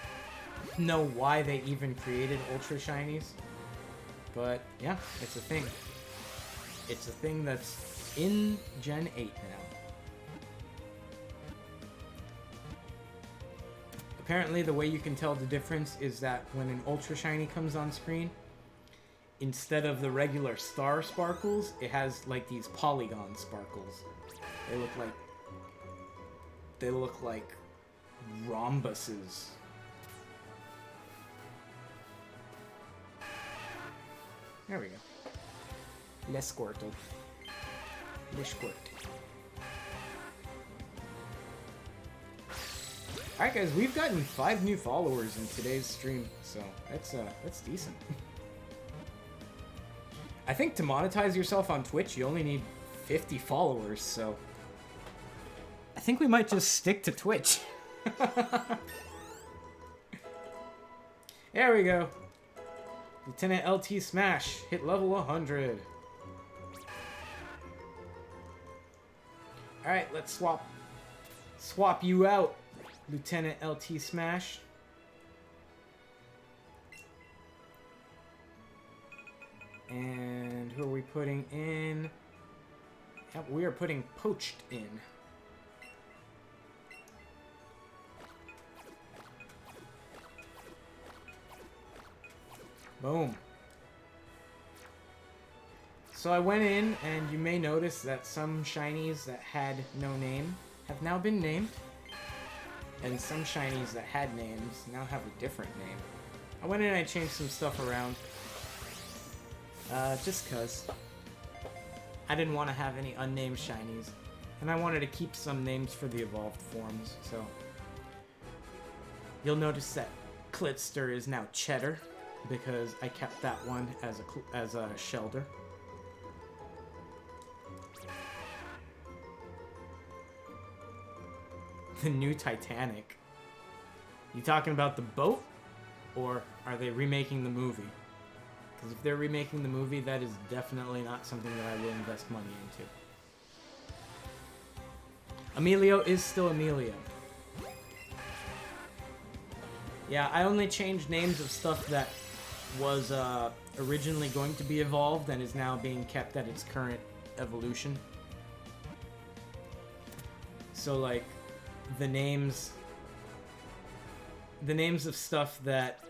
S1: know why they even created Ultra Shinies. But yeah, it's a thing. It's a thing that's in Gen 8 now. Apparently the way you can tell the difference is that when an Ultra Shiny comes on screen, instead of the regular star sparkles, it has like these polygon sparkles. They look like rhombuses. There we go. Les Squirtle. Les Squirt. Alright guys, we've gotten 5 new followers in today's stream, so that's decent. I think to monetize yourself on Twitch, you only need 50 followers, so... I think we might just stick to Twitch. There we go. Lieutenant LT Smash hit level 100. Alright, let's swap you out, Lieutenant LT Smash. And who are we putting in? Yep, we are putting Poached in. Boom. So I went in, and you may notice that some shinies that had no name have now been named. And some shinies that had names now have a different name. I went in and I changed some stuff around. Just cause. I didn't want to have any unnamed shinies. And I wanted to keep some names for the evolved forms, so... You'll notice that Klitster is now Cheddar, because I kept that one as a Shelder. The new Titanic. You talking about the boat? Or are they remaking the movie? Because if they're remaking the movie, that is definitely not something that I will invest money into. Emilio is still Emilio. Yeah, I only changed names of stuff that was originally going to be evolved and is now being kept at its current evolution. So like the names of stuff that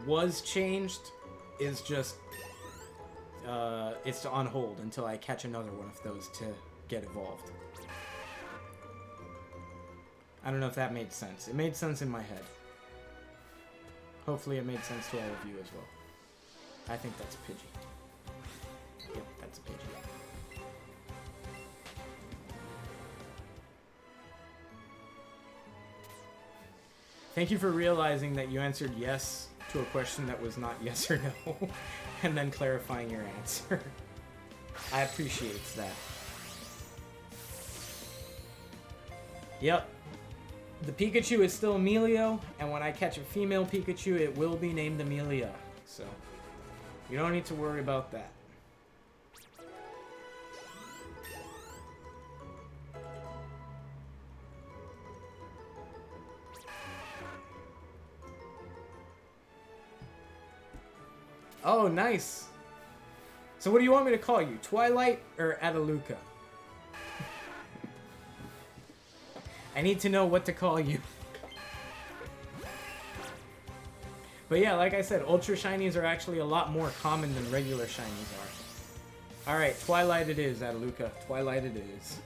S1: was changed is just it's on hold until I catch another one of those to get evolved. I don't know if that made sense. It made sense in my head. Hopefully it made sense to all of you as well. I think that's Pidgey. Yep, that's a Pidgey. Thank you for realizing that you answered yes to a question that was not yes or no, and then clarifying your answer. I appreciate that. Yep. The Pikachu is still Emilio, and when I catch a female Pikachu, it will be named Amelia. So, you don't need to worry about that. Oh, nice. So what do you want me to call you? Twilight or Ataluka? I need to know what to call you. But yeah, like I said, Ultra Shinies are actually a lot more common than regular Shinies are. Alright, Twilight it is, Ataluka. Twilight it is.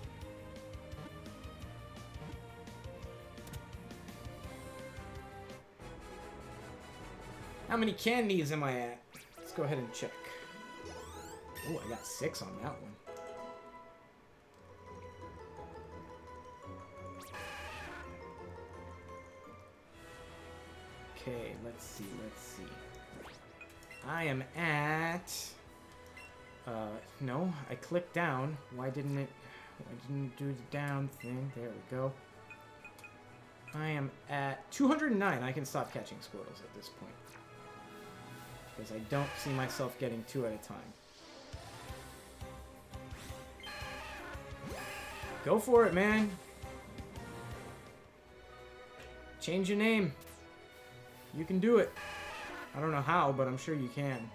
S1: How many candies am I at? Let's go ahead and check. Oh, I got 6 on that one. Okay, let's see. I am at... no, I clicked down. Why didn't it do the down thing? There we go. I am at 209. I can stop catching Squirtles at this point. Because I don't see myself getting 2 at a time. Go for it, man. Change your name. You can do it. I don't know how, but I'm sure you can.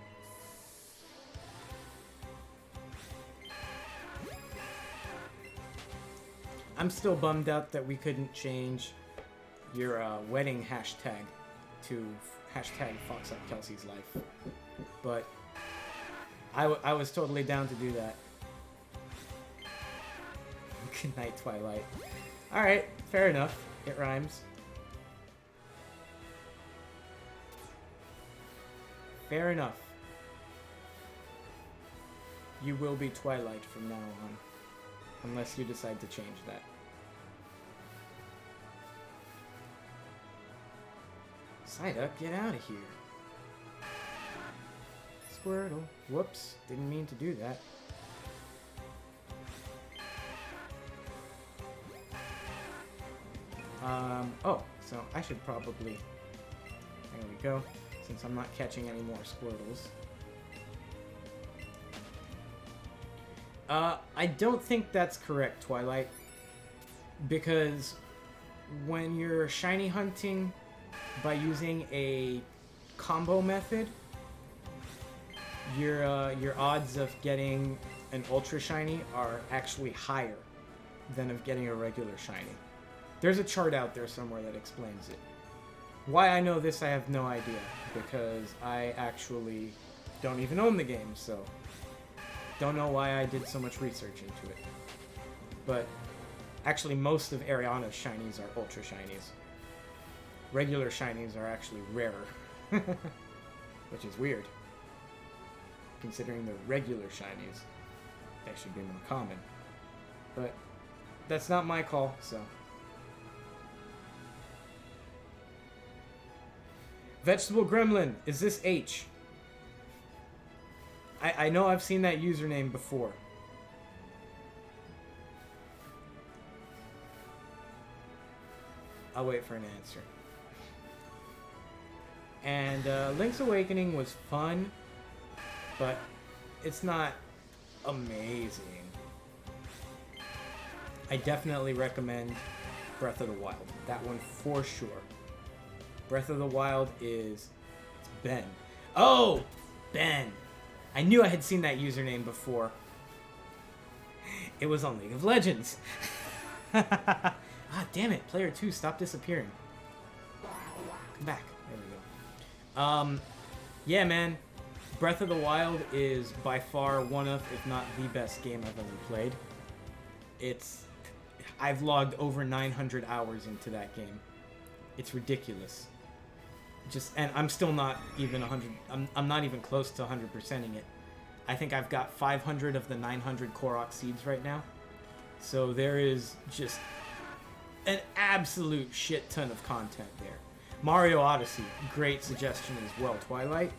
S1: I'm still bummed out that we couldn't change your wedding hashtag to hashtag Fox Up Kelsey's Life. But I was totally down to do that. Good night, Twilight. Alright, fair enough. It rhymes. Fair enough. You will be Twilight from now on. Unless you decide to change that. Psyduck, get out of here. Squirtle. Whoops, didn't mean to do that. Oh, so I should probably... There we go. Since I'm not catching any more Squirtles. I don't think that's correct, Twilight. Because when you're shiny hunting by using a combo method, your odds of getting an ultra shiny are actually higher than of getting a regular shiny. There's a chart out there somewhere that explains it. Why I know this, I have no idea, because I actually don't even own the game, so don't know why I did so much research into it. But actually most of Ariana's shinies are ultra shinies. Regular shinies are actually rarer, which is weird, considering the regular shinies they should be more common. But that's not my call, so. Vegetable Gremlin, is this H? I know I've seen that username before. I'll wait for an answer. And Link's Awakening was fun, but it's not amazing. I definitely recommend Breath of the Wild. That one for sure. Breath of the Wild is... It's Ben. Oh! Ben! I knew I had seen that username before. It was on League of Legends. Ah, damn it. Player 2, stop disappearing. Come back. There we go. Yeah, man. Breath of the Wild is by far one of, if not the best game I've ever played. I've logged over 900 hours into that game. It's ridiculous. And I'm still not even 100. I'm not even close to 100%ing it. I think I've got 500 of the 900 Korok seeds right now. So there is just an absolute shit ton of content there. Mario Odyssey, great suggestion as well. Twilight.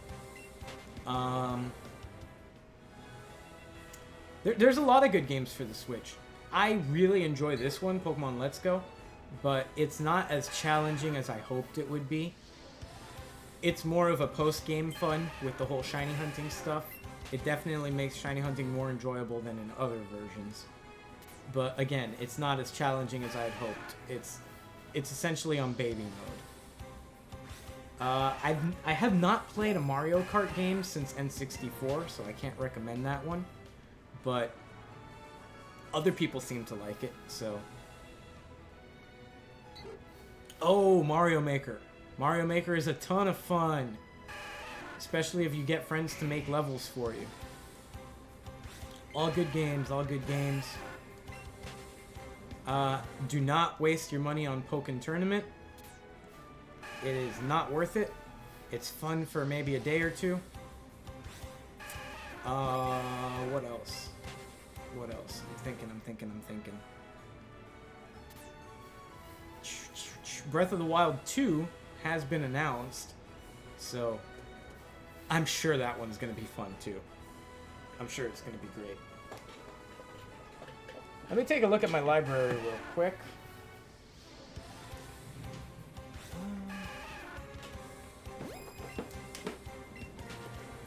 S1: There's a lot of good games for the Switch. I really enjoy this one, Pokemon Let's Go, but it's not as challenging as I hoped it would be. It's more of a post-game fun with the whole shiny hunting stuff. It definitely makes shiny hunting more enjoyable than in other versions. But again, it's not as challenging as I had hoped. It's essentially on baby mode. I have not played a Mario Kart game since N64, so I can't recommend that one. But other people seem to like it, so... Oh, Mario Maker. Mario Maker is a ton of fun. Especially if you get friends to make levels for you. All good games, all good games. Do not waste your money on Pokken Tournament. It is not worth it. It's fun for maybe a day or two. What else? What else? I'm thinking. Breath of the Wild 2 has been announced, so I'm sure that one's going to be fun too. I'm sure it's going to be great. Let me take a look at my library real quick.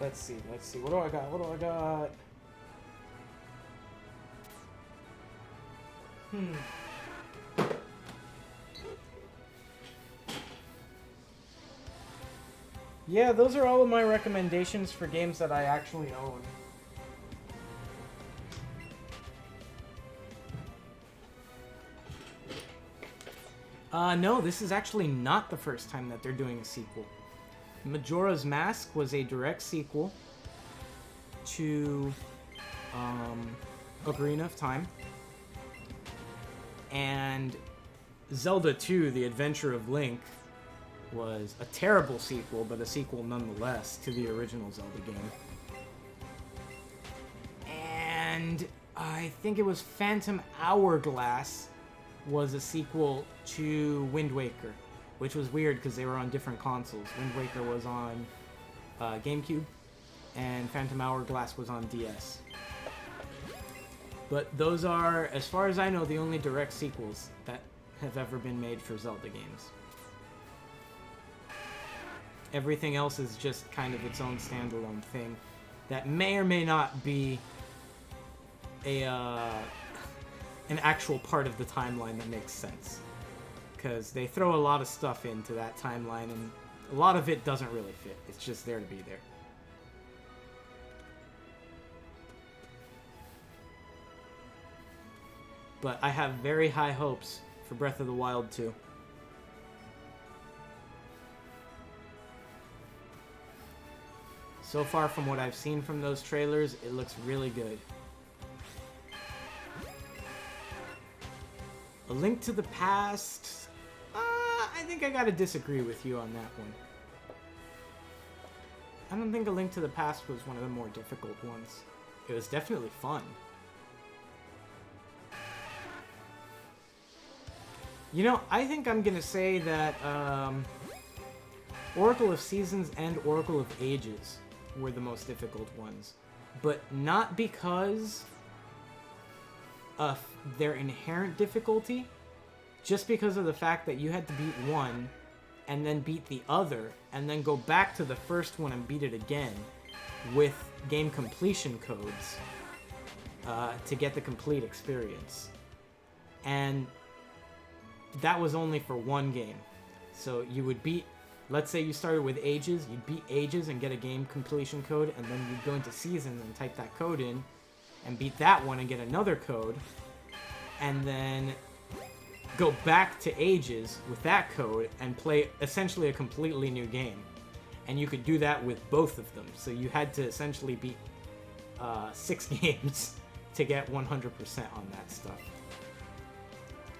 S1: Let's see. What do I got? Yeah, those are all of my recommendations for games that I actually own. No, this is actually not the first time that they're doing a sequel. Majora's Mask was a direct sequel to Ocarina of Time. And Zelda 2, The Adventure of Link, was a terrible sequel, but a sequel nonetheless to the original Zelda game. And I think it was Phantom Hourglass was a sequel to Wind Waker, which was weird because they were on different consoles. Wind Waker was on GameCube, and Phantom Hourglass was on DS. But those are, as far as I know, the only direct sequels that have ever been made for Zelda games. Everything else is just kind of its own standalone thing that may or may not be an actual part of the timeline that makes sense. Because they throw a lot of stuff into that timeline, and a lot of it doesn't really fit. It's just there to be there. But I have very high hopes for Breath of the Wild 2. So far from what I've seen from those trailers, it looks really good. A Link to the Past... I think I gotta disagree with you on that one. I don't think A Link to the Past was one of the more difficult ones. It was definitely fun. You know, I think I'm gonna say that Oracle of Seasons and Oracle of Ages were the most difficult ones. But not because of their inherent difficulty, just because of the fact that you had to beat one and then beat the other and then go back to the first one and beat it again with game completion codes to get the complete experience. And that was only for one game. So you would beat, let's say you started with Ages, you'd beat Ages and get a game completion code, and then you'd go into Seasons and type that code in and beat that one and get another code, and then go back to Ages with that code and play essentially a completely new game. And you could do that with both of them. So you had to essentially beat 6 games to get 100% on that stuff.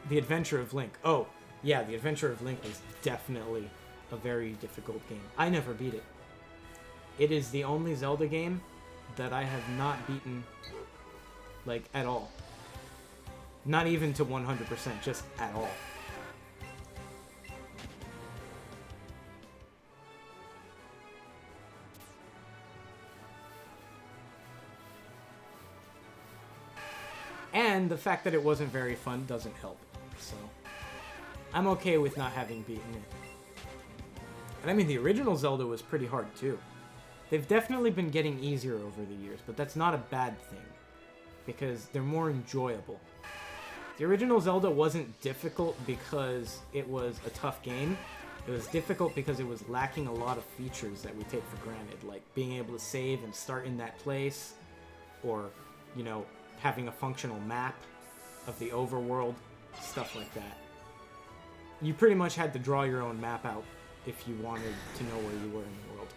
S1: The Adventure of Link. Oh, yeah, The Adventure of Link was definitely a very difficult game. I never beat it. It is the only Zelda game that I have not beaten, like, at all. Not even to 100%, just at all. And the fact that it wasn't very fun doesn't help. So, I'm okay with not having beaten it. And I mean, the original Zelda was pretty hard too. They've definitely been getting easier over the years, but that's not a bad thing, because they're more enjoyable. The original Zelda wasn't difficult because it was a tough game. It was difficult because it was lacking a lot of features that we take for granted, like being able to save and start in that place, or, you know, having a functional map of the overworld, stuff like that. You pretty much had to draw your own map out if you wanted to know where you were in the world.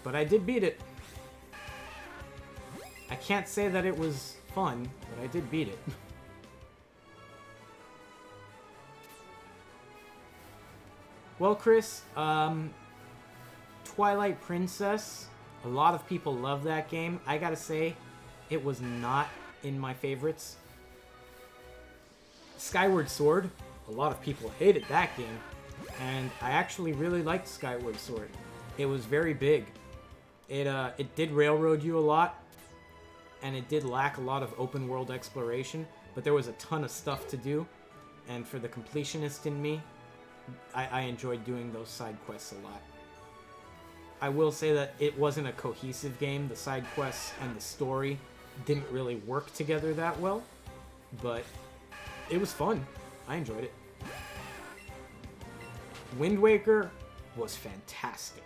S1: But I did beat it. I can't say that it was fun, but I did beat it. Well, Chris, Twilight Princess, a lot of people love that game. I gotta say, it was not in my favorites. Skyward Sword, a lot of people hated that game, and I actually really liked Skyward Sword. It was very big. It did railroad you a lot, and it did lack a lot of open world exploration, but there was a ton of stuff to do, and for the completionist in me, I enjoyed doing those side quests a lot. I will say that it wasn't a cohesive game. The side quests and the story didn't really work together that well, but it was fun. I enjoyed it. Wind Waker was fantastic.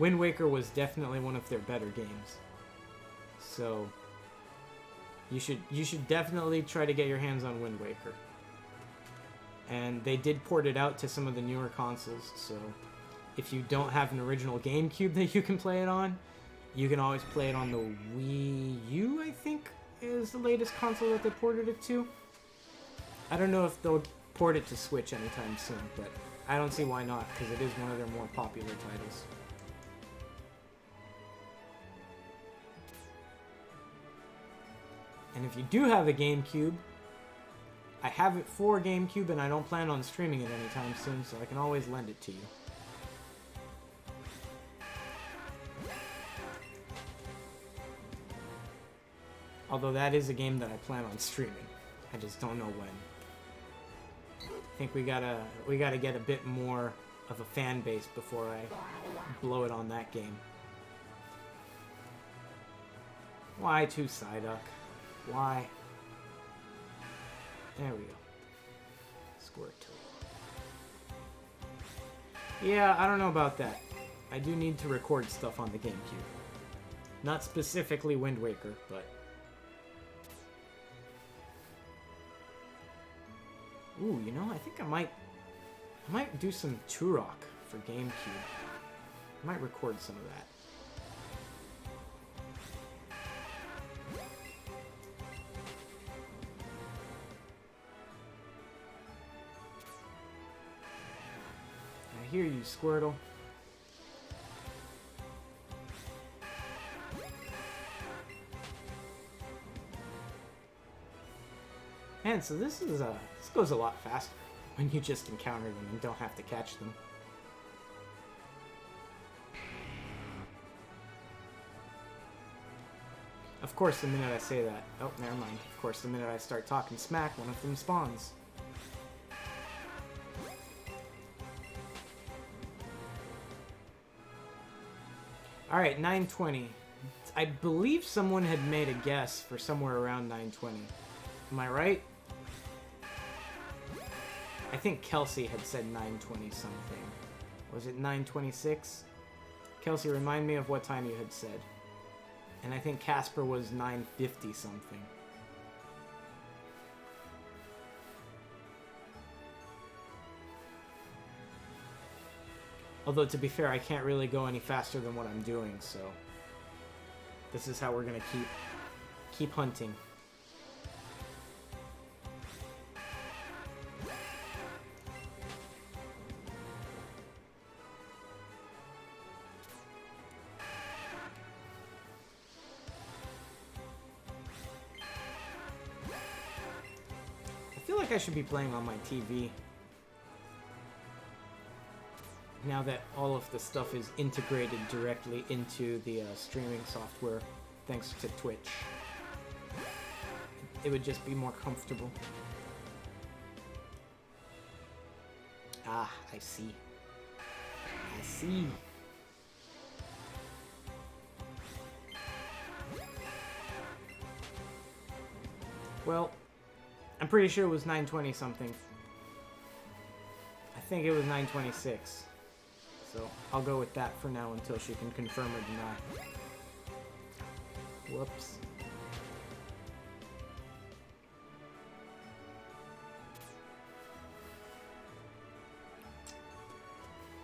S1: Wind Waker was definitely one of their better games. So you should definitely try to get your hands on Wind Waker. And they did port it out to some of the newer consoles, so if you don't have an original GameCube that you can play it on, you can always play it on the Wii U, I think, is the latest console that they ported it to. I don't know if they'll port it to Switch anytime soon, but I don't see why not, because it is one of their more popular titles. And if you do have a GameCube, I have it for GameCube and I don't plan on streaming it anytime soon, so I can always lend it to you. Although that is a game that I plan on streaming. I just don't know when. I think we gotta get a bit more of a fan base before I blow it on that game. Why to Psyduck? Why? There we go. Squirtle. Yeah, I don't know about that. I do need to record stuff on the GameCube. Not specifically Wind Waker, but... Ooh, you know, I think I might do some Turok for GameCube. I might record some of that. I hear you, Squirtle. Man, so this goes a lot faster when you just encounter them and don't have to catch them. Of course, the minute I say that... Oh, never mind. Of course, the minute I start talking smack, one of them spawns. Alright, 920. I believe someone had made a guess for somewhere around 920. Am I right? I think Kelsey had said 920 something. Was it 926? Kelsey, remind me of what time you had said. And I think Casper was 950 something. Although, to be fair, I can't really go any faster than what I'm doing, so... This is how we're gonna keep hunting. I feel like I should be playing on my TV. Now that all of the stuff is integrated directly into the streaming software, thanks to Twitch. It would just be more comfortable. Ah, I see. I see. Well, I'm pretty sure it was 920 something. I think it was 926. So I'll go with that for now until she can confirm or deny. Whoops.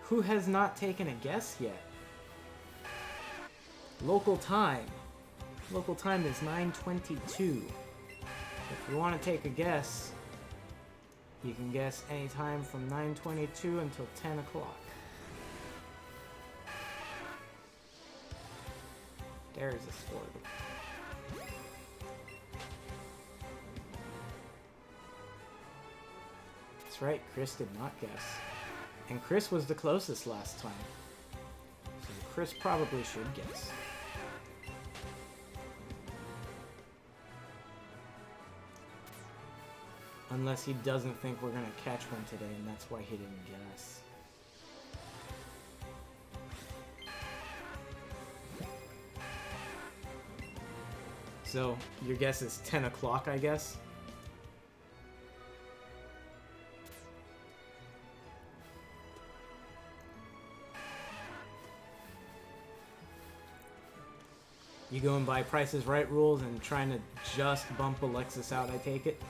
S1: Who has not taken a guess yet? Local time. Local time is 9:22. If you want to take a guess, you can guess anytime from 9:22 until 10 o'clock. There's a Squirtle. That's right, Chris did not guess. And Chris was the closest last time. So Chris probably should guess. Unless he doesn't think we're gonna catch one today, and that's why he didn't guess. So, your guess is 10 o'clock, I guess? You going by Price is Right rules and trying to just bump Alexis out, I take it?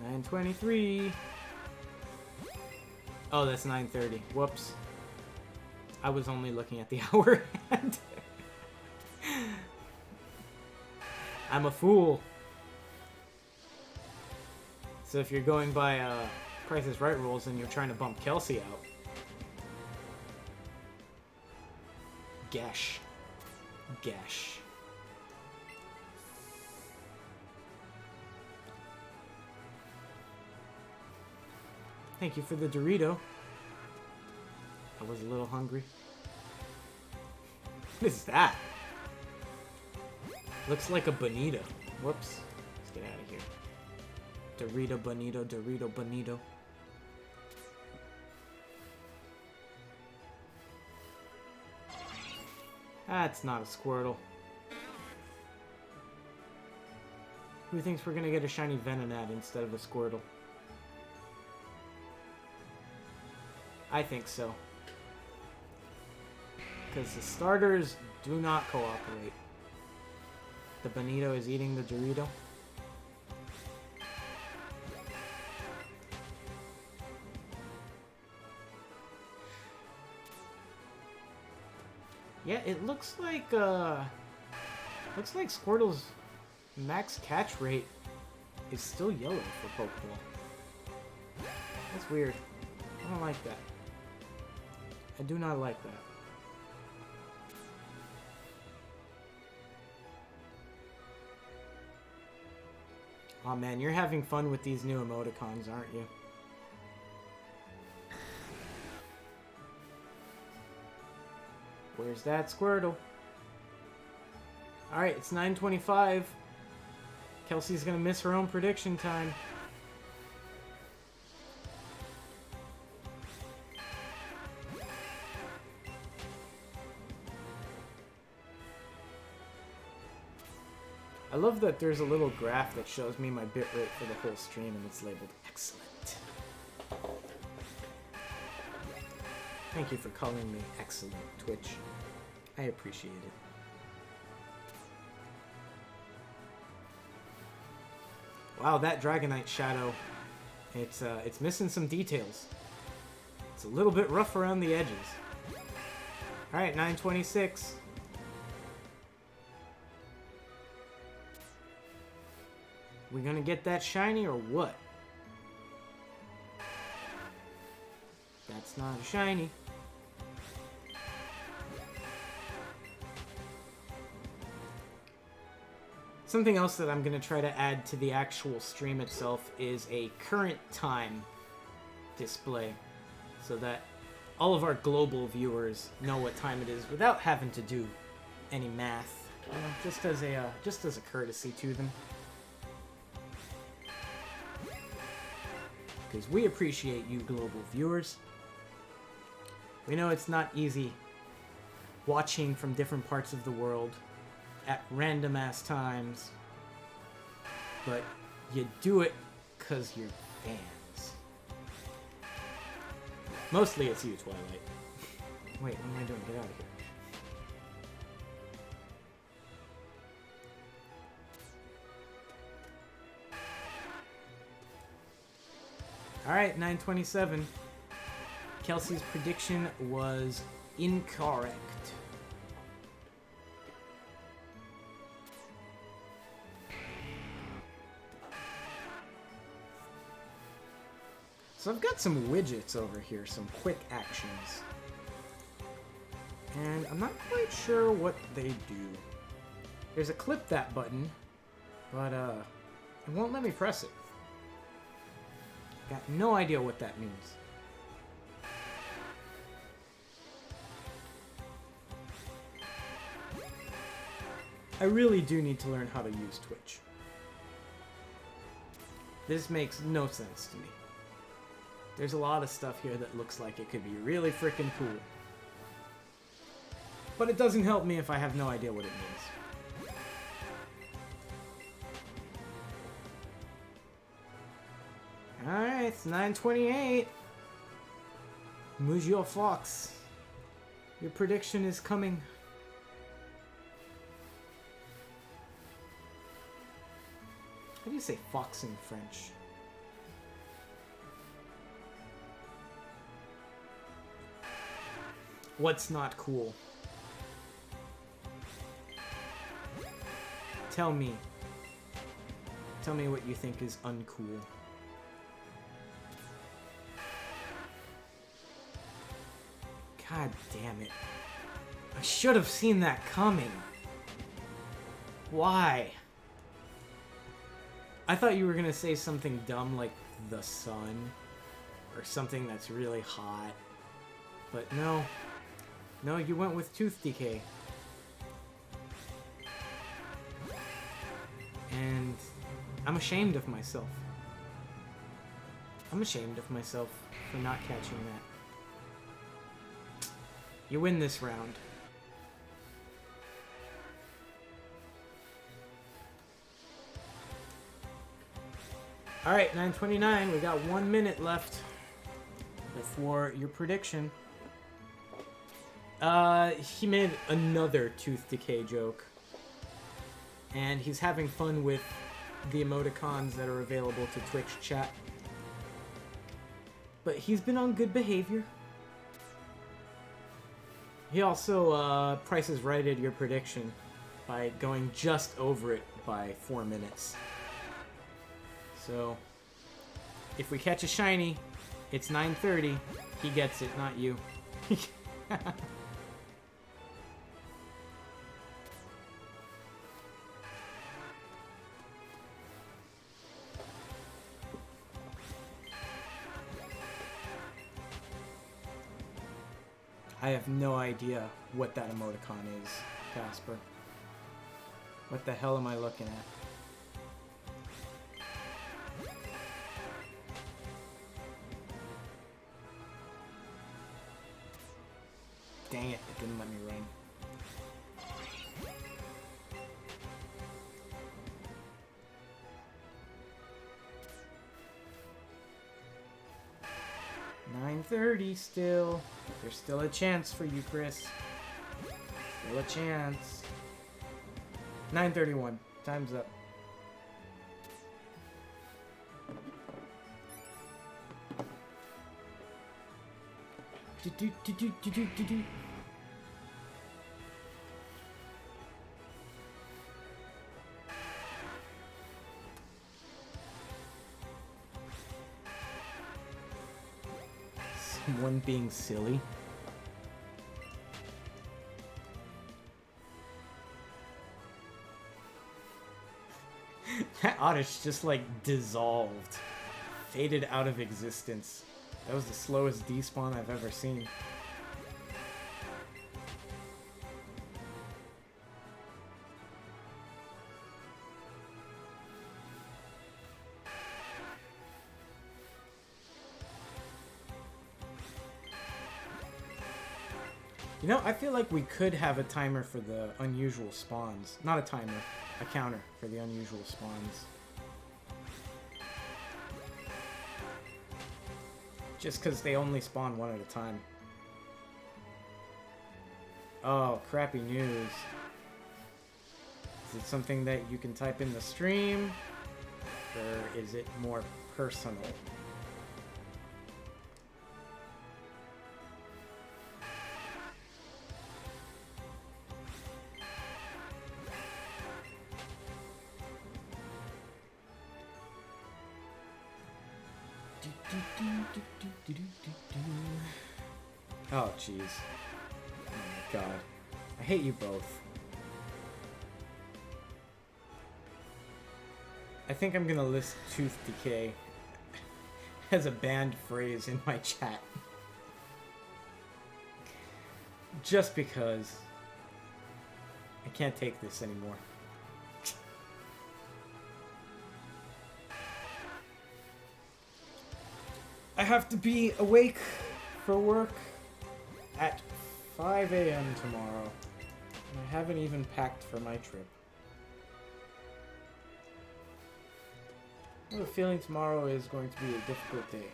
S1: $9:23. Oh, that's 9:30. Whoops. I was only looking at the hour hand. I'm a fool. So if you're going by Price is Right rules and you're trying to bump Kelsey out. Gesh. Gesh. Thank you for the Dorito. I was a little hungry. What is that? Looks like a bonito. Whoops. Let's get out of here. Dorito bonito, Dorito bonito. That's not a Squirtle. Who thinks we're gonna get a shiny Venonat instead of a Squirtle? I think so. Because the starters do not cooperate. The bonito is eating the Dorito. Yeah, it looks like Squirtle's max catch rate is still yellow for Pokeball. That's weird. I don't like that. I do not like that. Aw man, you're having fun with these new emoticons, aren't you? Where's that Squirtle? Alright, it's 9:25. Kelsey's gonna miss her own prediction time. I love that there's a little graph that shows me my bitrate for the whole stream, and it's labeled excellent. Thank you for calling me excellent, Twitch. I appreciate it. Wow, that Dragonite Shadow, it's missing some details. It's a little bit rough around the edges. Alright, 926. We gonna get that shiny or what? That's not a shiny. Something else that I'm going to try to add to the actual stream itself is a current time display, so that all of our global viewers know what time it is without having to do any math, just as a courtesy to them. Because we appreciate you global viewers. We know it's not easy watching from different parts of the world at random ass times, but you do it because you're fans. Mostly it's you, Twilight. Wait, what am I doing? Get out of here. Alright, 927. Kelsey's prediction was incorrect. So I've got some widgets over here, some quick actions. And I'm not quite sure what they do. There's a clip that button, but it won't let me press it. Got no idea what that means. I really do need to learn how to use Twitch. This makes no sense to me. There's a lot of stuff here that looks like it could be really freaking cool. But it doesn't help me if I have no idea what it means. Alright, it's 9:28. Monsieur Fox, your prediction is coming. How do you say fox in French? What's not cool? Tell me. Tell me what you think is uncool. God damn it. I should have seen that coming. Why? I thought you were gonna say something dumb like the sun, or something that's really hot. But no. No, you went with tooth decay. And I'm ashamed of myself. I'm ashamed of myself for not catching that. You win this round. Alright, 9:29. We got 1 minute left before your prediction. He made another tooth decay joke. And he's having fun with the emoticons that are available to Twitch chat. But he's been on good behavior. He also, prices righted your prediction by going just over it by 4 minutes. So, if we catch a shiny, it's 9:30. He gets it, not you. I have no idea what that emoticon is, Casper. What the hell am I looking at? Dang it, it didn't let me run. 9:30 still. There's still a chance for you, Chris. Still a chance. 9:31. Time's up. Do-do-do-do-do-do-do. Someone being silly. That Oddish just like dissolved. Faded out of existence. That was the slowest despawn I've ever seen. You know, I feel like we could have a timer for the unusual spawns. Not a timer, a counter for the unusual spawns. Just because they only spawn one at a time. Oh, crappy news. Is it something that you can type in the stream? Or is it more personal? Oh, jeez. Oh my god. I hate you both. I think I'm gonna list tooth decay as a banned phrase in my chat. Just because I can't take this anymore. I have to be awake for work at 5 a.m. tomorrow. And I haven't even packed for my trip. I have a feeling tomorrow is going to be a difficult day.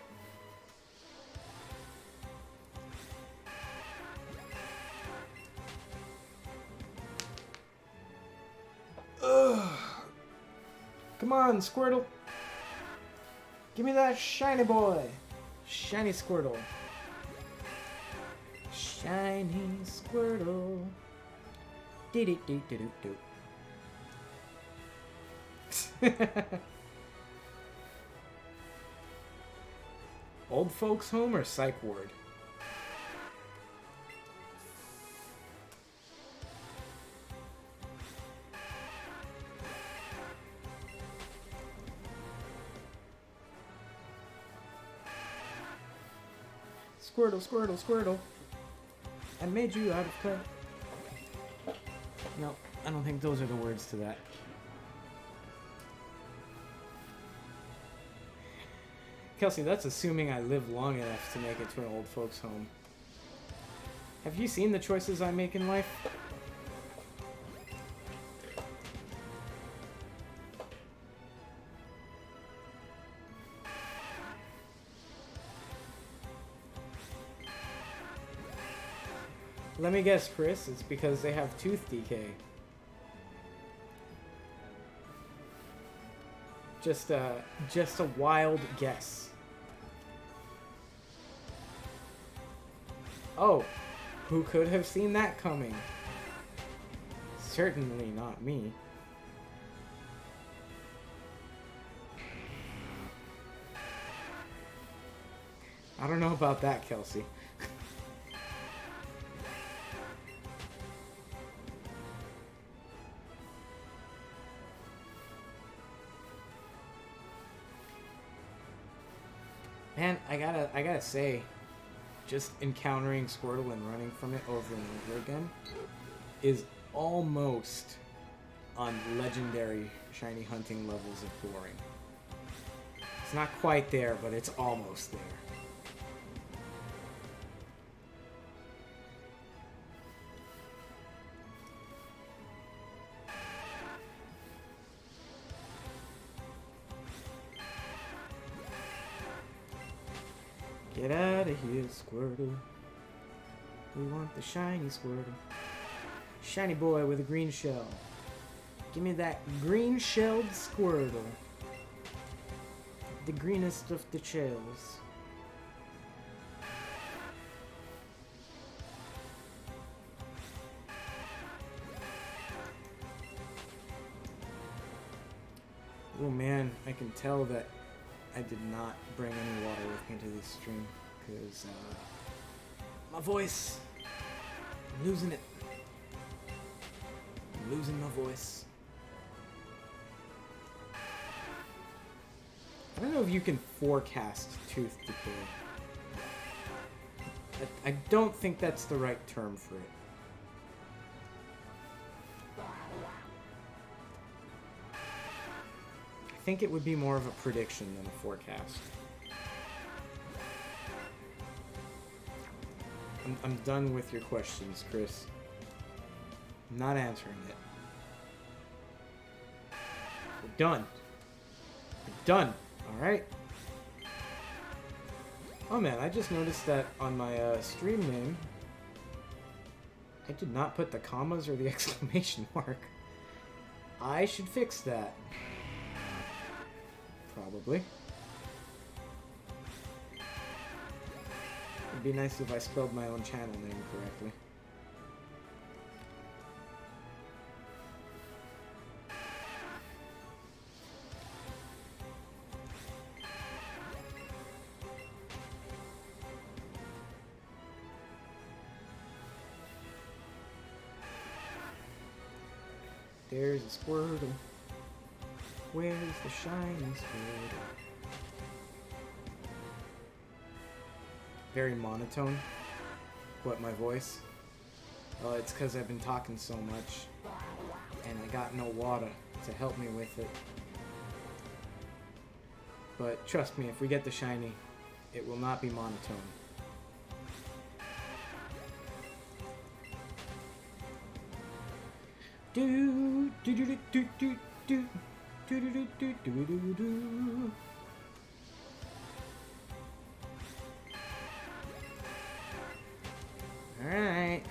S1: Ugh. Come on, Squirtle. Give me that shiny boy. Shiny Squirtle. Shiny Squirtle. Dee-dee-dee-dee-doo-doo. Old folks home or psych ward? Squirtle, Squirtle, Squirtle. I made you out of clay. No, I don't think those are the words to that. Kelsey, that's assuming I live long enough to make it to an old folks home. Have you seen the choices I make in life? Let me guess, Chris, it's because they have tooth decay. Just a wild guess. Oh, who could have seen that coming? Certainly not me. I don't know about that, Kelsey. Man, I gotta say, just encountering Squirtle and running from it over and over again is almost on legendary shiny hunting levels of boring. It's not quite there, but it's almost there. Get out of here, Squirtle. We want the shiny Squirtle. Shiny boy with a green shell. Give me that green-shelled Squirtle. The greenest of the shells. Oh man, I can tell that I did not bring any water with me to this stream because my voice, I'm losing it. I'm losing my voice. I don't know if you can forecast tooth decay. I don't think that's the right term for it. I think it would be more of a prediction than a forecast. I'm done with your questions, Chris. I'm not answering it. We're done. We're done. Alright. Oh man, I just noticed that on my stream name, I did not put the commas or the exclamation mark. I should fix that. Probably. It'd be nice if I spelled my own channel name correctly. There's a Squirtle. Where's the shiny Squirtle? Very monotone. What, my voice? Well, it's because I've been talking so much. And I got no water to help me with it. But trust me, if we get the shiny, it will not be monotone. Do do do do do do do do do do do do. All right,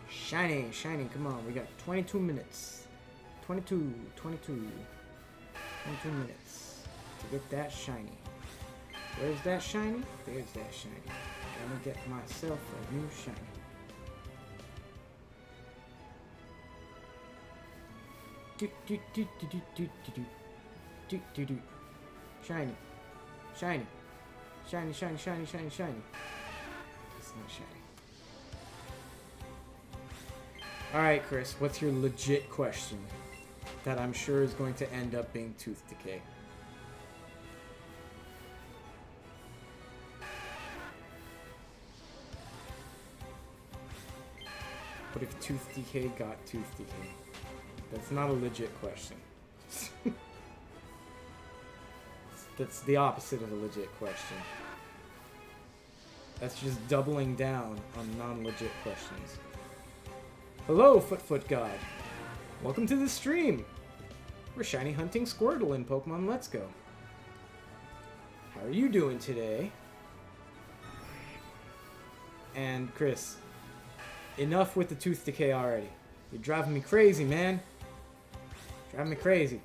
S1: shiny, shiny. Come on, we got 22 minutes. 22 minutes to get that shiny. Where's that shiny? There's that shiny. Gonna get myself a new shiny. Shiny. Shiny. Shiny, shiny, shiny, shiny, shiny. It's not shiny. Alright, Chris, what's your legit question that I'm sure is going to end up being tooth decay? What if tooth decay got tooth decay? That's not a legit question. That's the opposite of a legit question. That's just doubling down on non-legit questions. Hello, Foot God. Welcome to the stream. We're shiny hunting Squirtle in Pokemon Let's Go. How are you doing today? And Chris, enough with the tooth decay already. You're driving me crazy, man. Driving me crazy.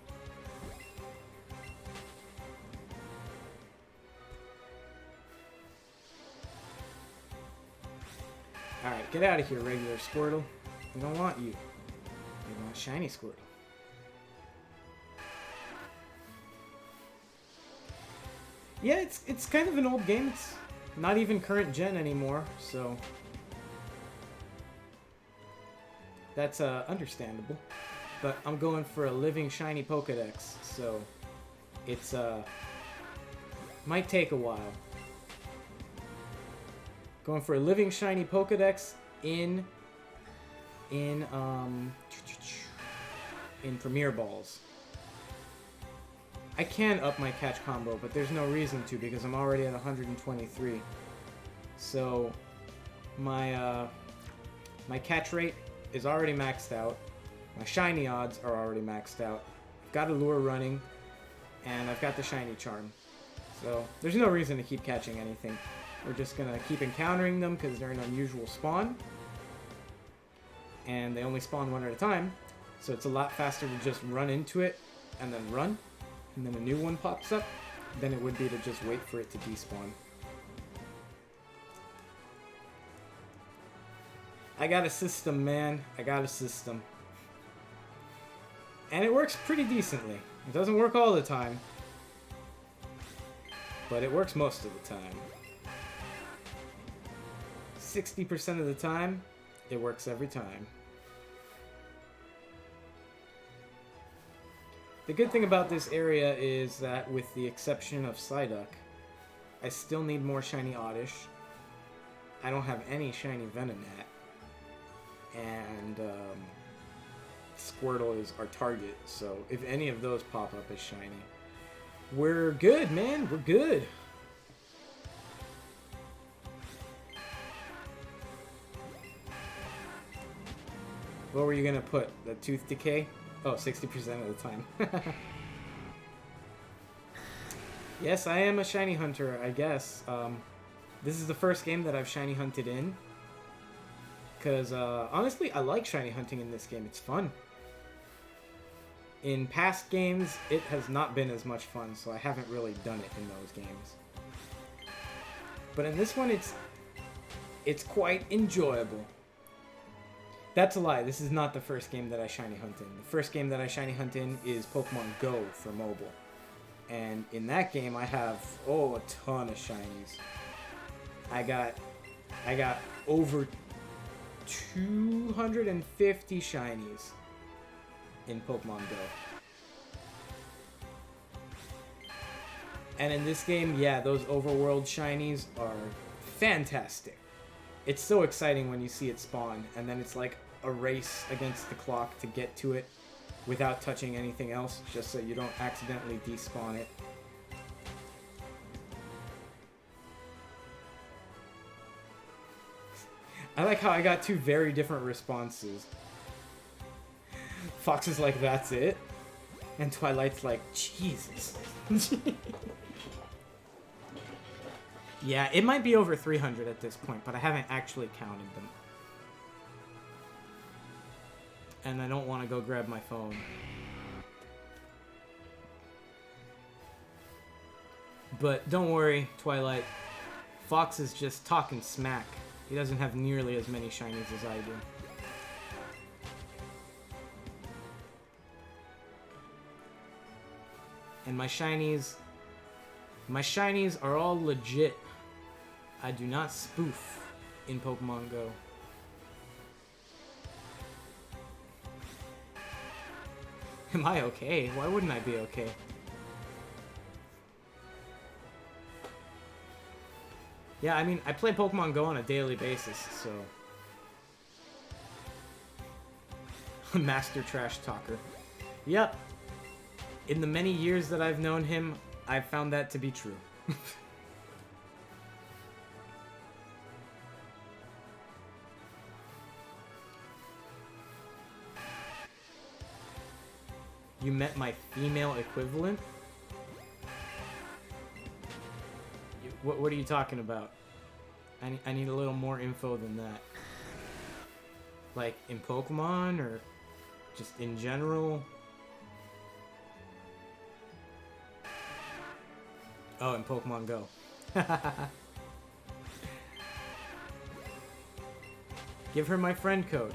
S1: Alright, get out of here, regular Squirtle. We don't want you. We want shiny Squirtle. Yeah, it's kind of an old game. It's not even current gen anymore, so that's understandable. But I'm going for a living shiny Pokédex, so it's might take a while. Going for a living shiny Pokédex in Premier Balls. I can up my catch combo, but there's no reason to because I'm already at 123. So my my catch rate is already maxed out. My shiny odds are already maxed out. I've got a lure running, and I've got the shiny charm. So there's no reason to keep catching anything. We're just gonna keep encountering them because they're an unusual spawn. And they only spawn one at a time. So it's a lot faster to just run into it and then run. And then a new one pops up than it would be to just wait for it to despawn. I got a system, man. I got a system. And it works pretty decently. It doesn't work all the time. But it works most of the time. 60% of the time, it works every time. The good thing about this area is that with the exception of Psyduck, I still need more shiny Oddish. I don't have any shiny Venonat. And Squirtle is our target, so if any of those pop up as shiny, we're good, man. We're good. What were you gonna put? The tooth decay? Oh, 60% of the time. Yes, I am a shiny hunter, I guess. This is the first game that I've shiny hunted in. Because, honestly, I like shiny hunting in this game. It's fun. In past games, it has not been as much fun, so I haven't really done it in those games. But in this one, it's quite enjoyable. That's a lie. This is not the first game that I shiny hunt in. The first game that I shiny hunt in is Pokemon Go for mobile. And in that game, I have, a ton of shinies. I got over 250 shinies in Pokemon Go. And in this game, yeah, those overworld shinies are fantastic. It's so exciting when you see it spawn, and then it's like a race against the clock to get to it without touching anything else, just so you don't accidentally despawn it. I like how I got two very different responses. Fox is like, that's it? And Twilight's like, Jesus. Yeah, it might be over 300 at this point, but I haven't actually counted them. And I don't want to go grab my phone. But don't worry, Twilight. Fox is just talking smack. He doesn't have nearly as many shinies as I do. And my shinies are all legit. I do not spoof in Pokemon Go. Am I okay? Why wouldn't I be okay? Yeah, I mean, I play Pokemon Go on a daily basis, so... Master Trash Talker. Yep. In the many years that I've known him, I've found that to be true. You met my female equivalent? What are you talking about? I need a little more info than that. Like, in Pokemon, or just in general? Oh, in Pokemon Go. Give her my friend code.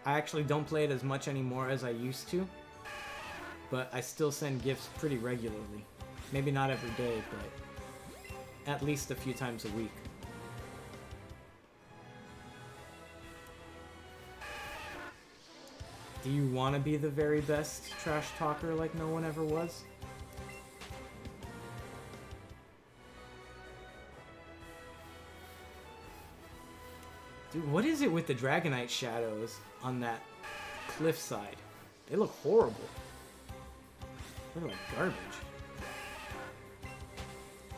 S1: I actually don't play it as much anymore as I used to, but I still send gifts pretty regularly. Maybe not every day, but at least a few times a week. Do you want to be the very best trash talker like no one ever was? Dude, what is it with the Dragonite shadows on that cliffside? They look horrible. They're like garbage.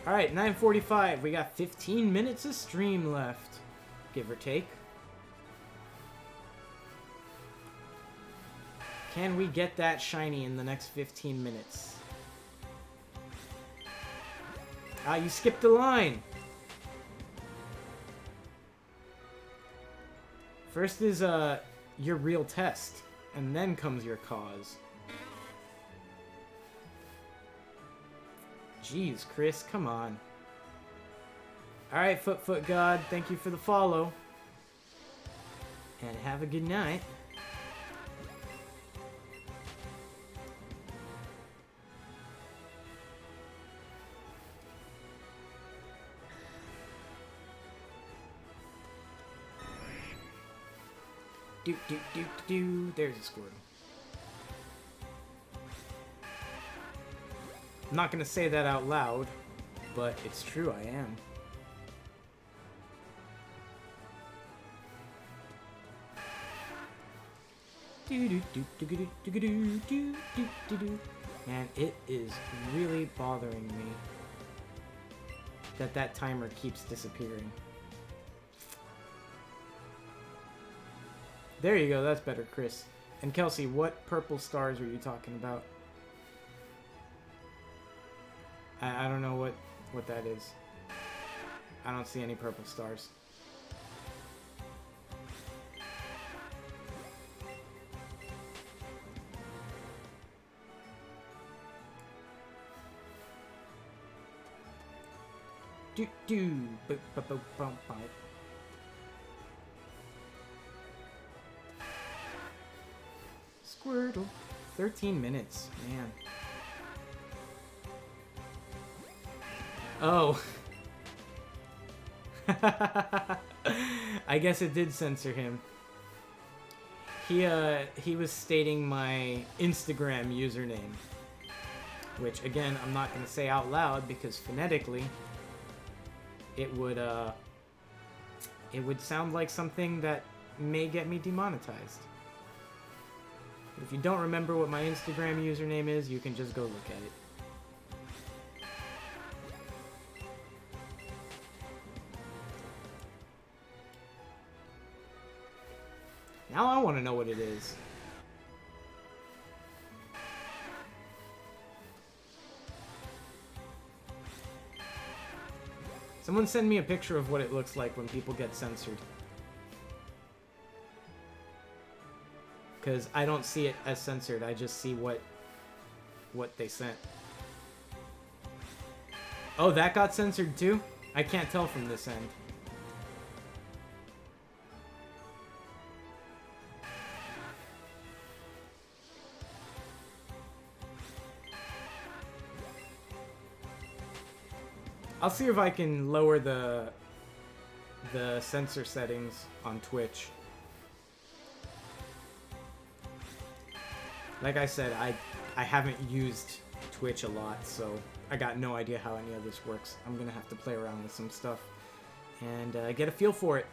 S1: Alright, 9:45. We got 15 minutes of stream left. Give or take. Can we get that shiny in the next 15 minutes? Ah, you skipped the line. First is your real test, and then comes your cause. Jeez, Chris, come on. Alright, Foot God, thank you for the follow. And have a good night. There's a Squirtle. I'm not gonna say that out loud, but it's true, I am. Man, it is really bothering me that timer keeps disappearing. There you go, that's better, Chris. And Kelsey, what purple stars are you talking about? I don't know what that is. I don't see any purple stars. Squirtle. 13 minutes, man. Oh. I guess it did censor him. He was stating my Instagram username, which again I'm not going to say out loud because phonetically it would sound like something that may get me demonetized. But if you don't remember what my Instagram username is, you can just go look at it. Now I want to know what it is. Someone send me a picture of what it looks like when people get censored. Because I don't see it as censored, I just see what they sent. Oh, that got censored too? I can't tell from this end. I'll see if I can lower the censor settings on Twitch. Like I said, I haven't used Twitch a lot, so I got no idea how any of this works. I'm gonna have to play around with some stuff and get a feel for it.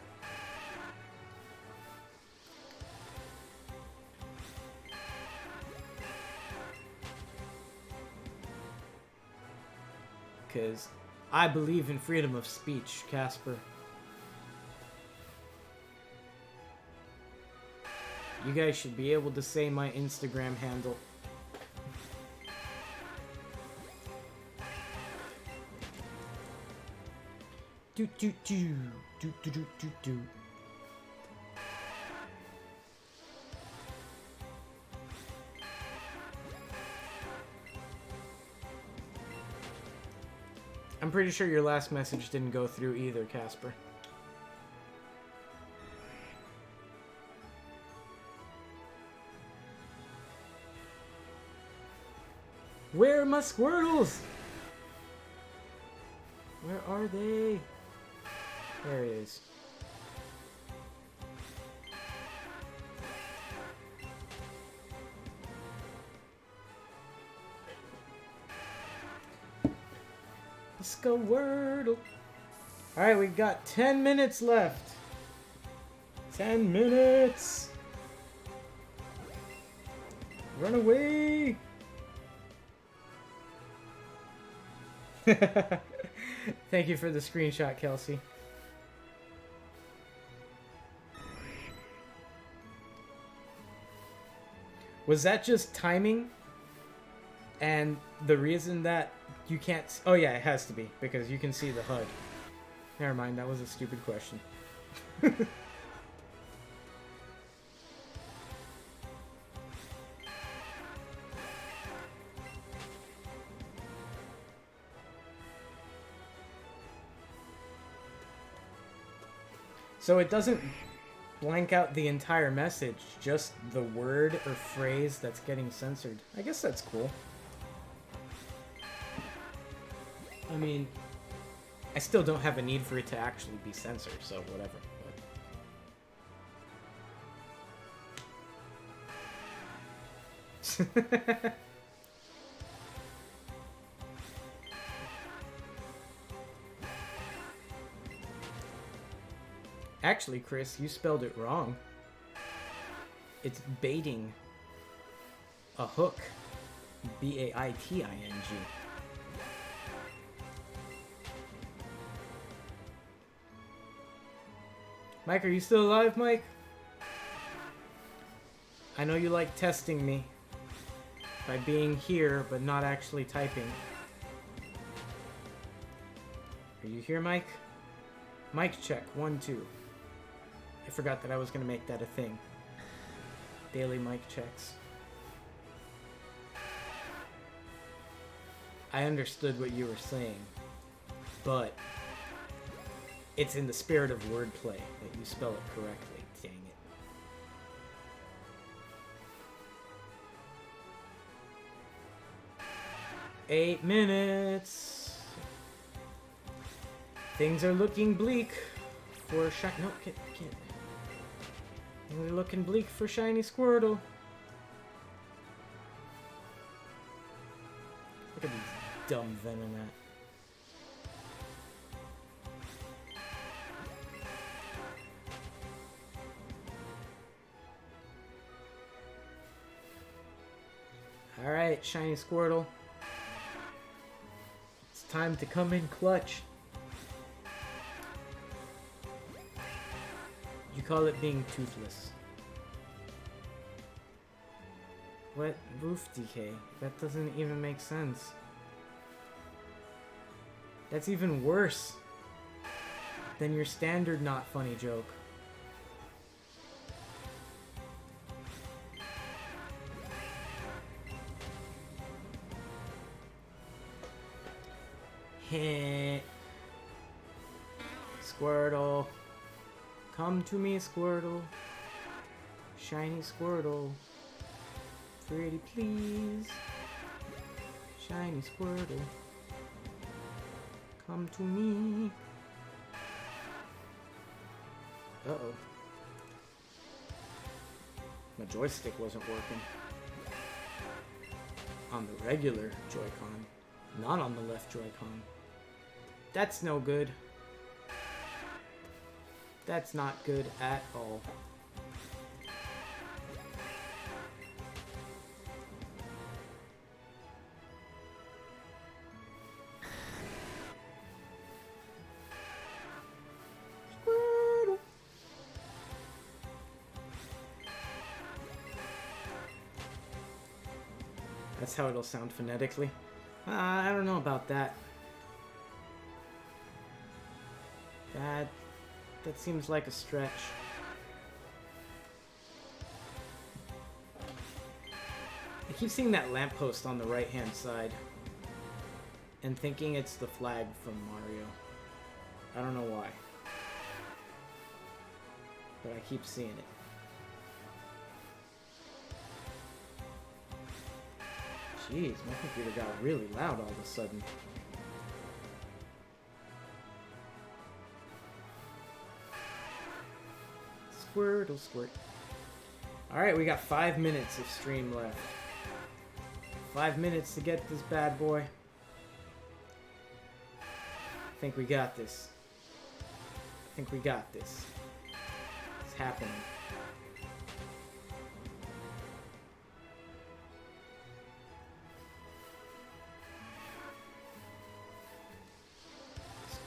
S1: Because I believe in freedom of speech, Casper. You guys should be able to say my Instagram handle. Do do do do do do do do. I'm pretty sure your last message didn't go through either, Casper. Where are my Squirtles? Where are they? There it is. Squirtle. Alright, we got 10 minutes left. 10 minutes. Run away. Thank you for the screenshot, Kelsey. Was that just timing? And the reason that you can't... Oh yeah, it has to be, because you can see the HUD. Never mind, that was a stupid question. So it doesn't blank out the entire message, just the word or phrase that's getting censored. I guess that's cool. I mean, I still don't have a need for it to actually be censored, so whatever. But... Actually, Chris, you spelled it wrong. It's baiting a hook. B-A-I-T-I-N-G. Mike, are you still alive, Mike? I know you like testing me by being here but not actually typing. Are you here, Mike? Mic check, 1, 2. I forgot that I was going to make that a thing. Daily mic checks. I understood what you were saying, but it's in the spirit of wordplay that you spell it correctly. Dang it. 8 minutes. Things are looking bleak for no, can't. We're looking bleak for shiny Squirtle. Look at these dumb Venonat. Alright, shiny Squirtle. It's time to come in clutch. You call it being toothless. What? Roof decay? That doesn't even make sense. That's even worse than your standard not funny joke. Heh. Squirtle. Come to me, Squirtle. Shiny Squirtle. Pretty please. Shiny Squirtle. Come to me. Uh-oh. My joystick wasn't working. On the regular Joy-Con. Not on the left Joy-Con. That's no good. That's not good at all. Squirtle. That's how it'll sound phonetically. I don't know about that. That seems like a stretch. I keep seeing that lamppost on the right-hand side and thinking it's the flag from Mario. I don't know why. But I keep seeing it. Jeez, my computer got really loud all of a sudden. Squirtle, squirt. Alright, we got 5 minutes of stream left. 5 minutes to get this bad boy. I think we got this. I think we got this. It's happening.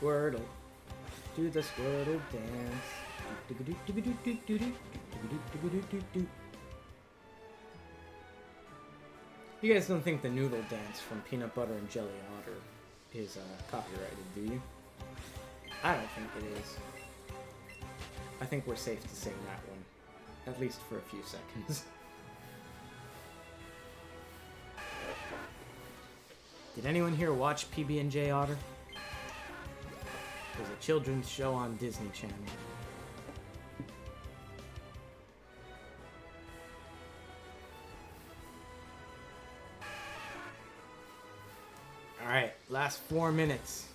S1: Squirtle. Do the Squirtle dance. You guys don't think the noodle dance from Peanut Butter and Jelly Otter is copyrighted, do you? I don't think it is. I think we're safe to sing that one. At least for a few seconds. Did anyone here watch PB&J Otter? It was a children's show on Disney Channel. Alright, last 4 minutes.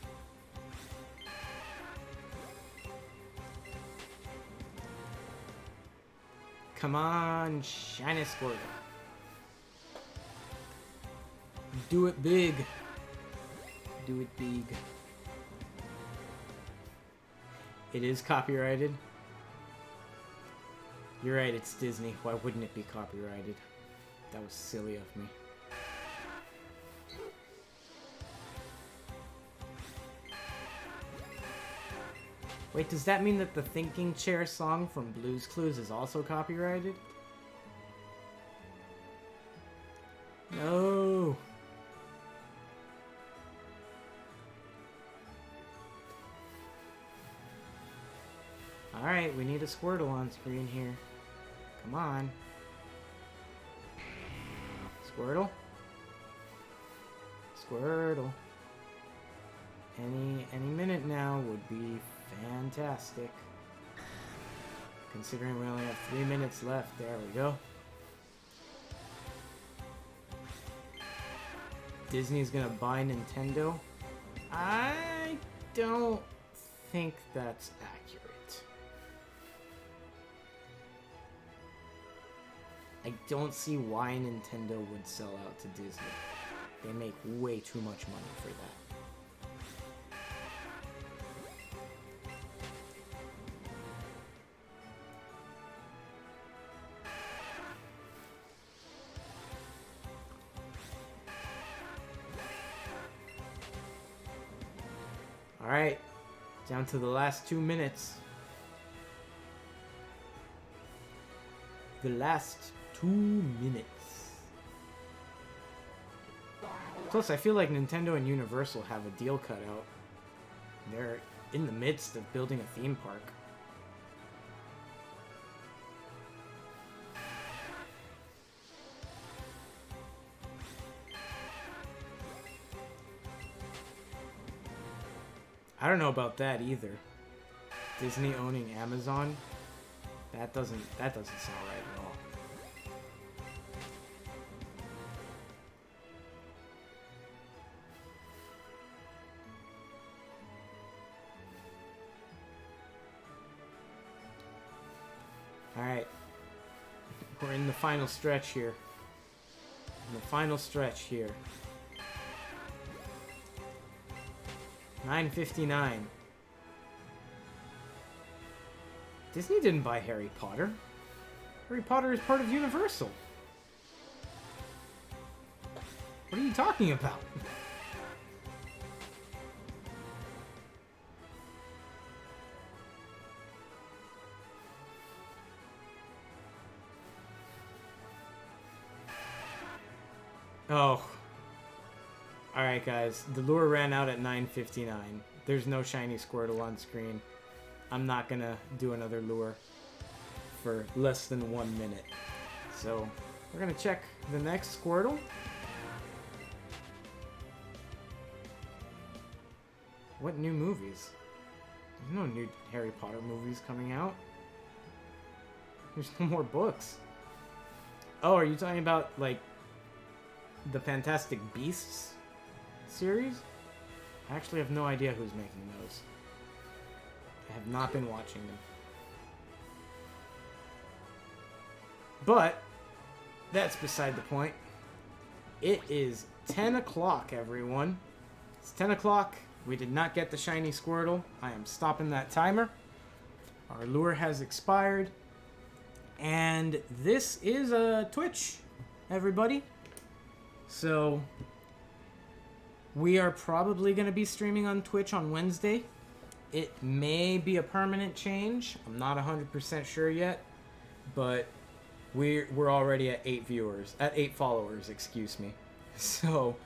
S1: Come on, shiny Squirtle. Do it big. Do it big. It is copyrighted. You're right, it's Disney. Why wouldn't it be copyrighted? That was silly of me. Wait, does that mean that the Thinking Chair song from Blue's Clues is also copyrighted? No. Alright, we need a Squirtle on screen here. Come on. Squirtle? Squirtle. Any minute now would be fantastic. Considering we only have 3 minutes left. There we go. Disney's gonna buy Nintendo? I don't think that's accurate. I don't see why Nintendo would sell out to Disney. They make way too much money for that. Alright, down to the last 2 minutes. The last 2 minutes. Plus, I feel like Nintendo and Universal have a deal cut out. They're in the midst of building a theme park. I don't know about that either. Disney owning Amazon? That doesn't sound right at all. Alright. We're in the final stretch here. In the final stretch here. 9:59. Disney didn't buy Harry Potter. Harry Potter is part of Universal. What are you talking about? Oh. Alright guys, the lure ran out at 9:59. There's no shiny Squirtle on screen. I'm not gonna do another lure for less than 1 minute. So, we're gonna check the next Squirtle. What new movies? There's no new Harry Potter movies coming out. There's no more books. Oh, are you talking about, like, the Fantastic Beasts series? I actually have no idea who's making those. I have not been watching them. But, that's beside the point. It is 10 o'clock, everyone. It's 10 o'clock. We did not get the shiny Squirtle. I am stopping that timer. Our lure has expired. And this is a Twitch, everybody. So, we are probably going to be streaming on Twitch on Wednesday. It may be a permanent change. I'm not 100% sure yet. But we're already at 8 followers, excuse me. So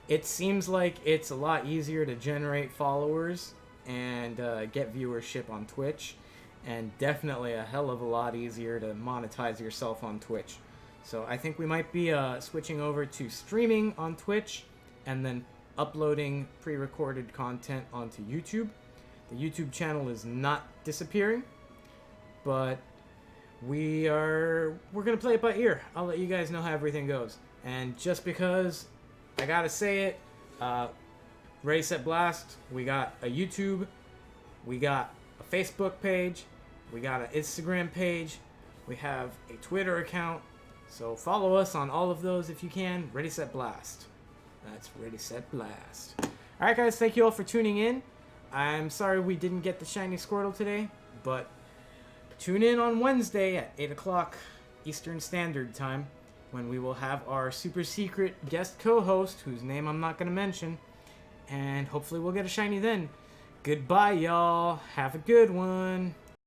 S1: it seems like it's a lot easier to generate followers and get viewership on Twitch, and definitely a hell of a lot easier to monetize yourself on Twitch. So I think we might be switching over to streaming on Twitch and then uploading pre-recorded content onto YouTube. The YouTube channel is not disappearing, but we're gonna play it by ear. I'll let you guys know how everything goes. And just because I gotta say it, Ready Set Blast, we got a YouTube, we got a Facebook page, we got an Instagram page, we have a Twitter account. So follow us on all of those if you can. Ready Set Blast. That's Ready Set Blast. Alright guys, thank you all for tuning in. I'm sorry we didn't get the shiny Squirtle today, but tune in on Wednesday at 8 o'clock Eastern Standard Time, when we will have our super secret guest co-host, whose name I'm not going to mention, and hopefully we'll get a shiny then. Goodbye, y'all. Have a good one.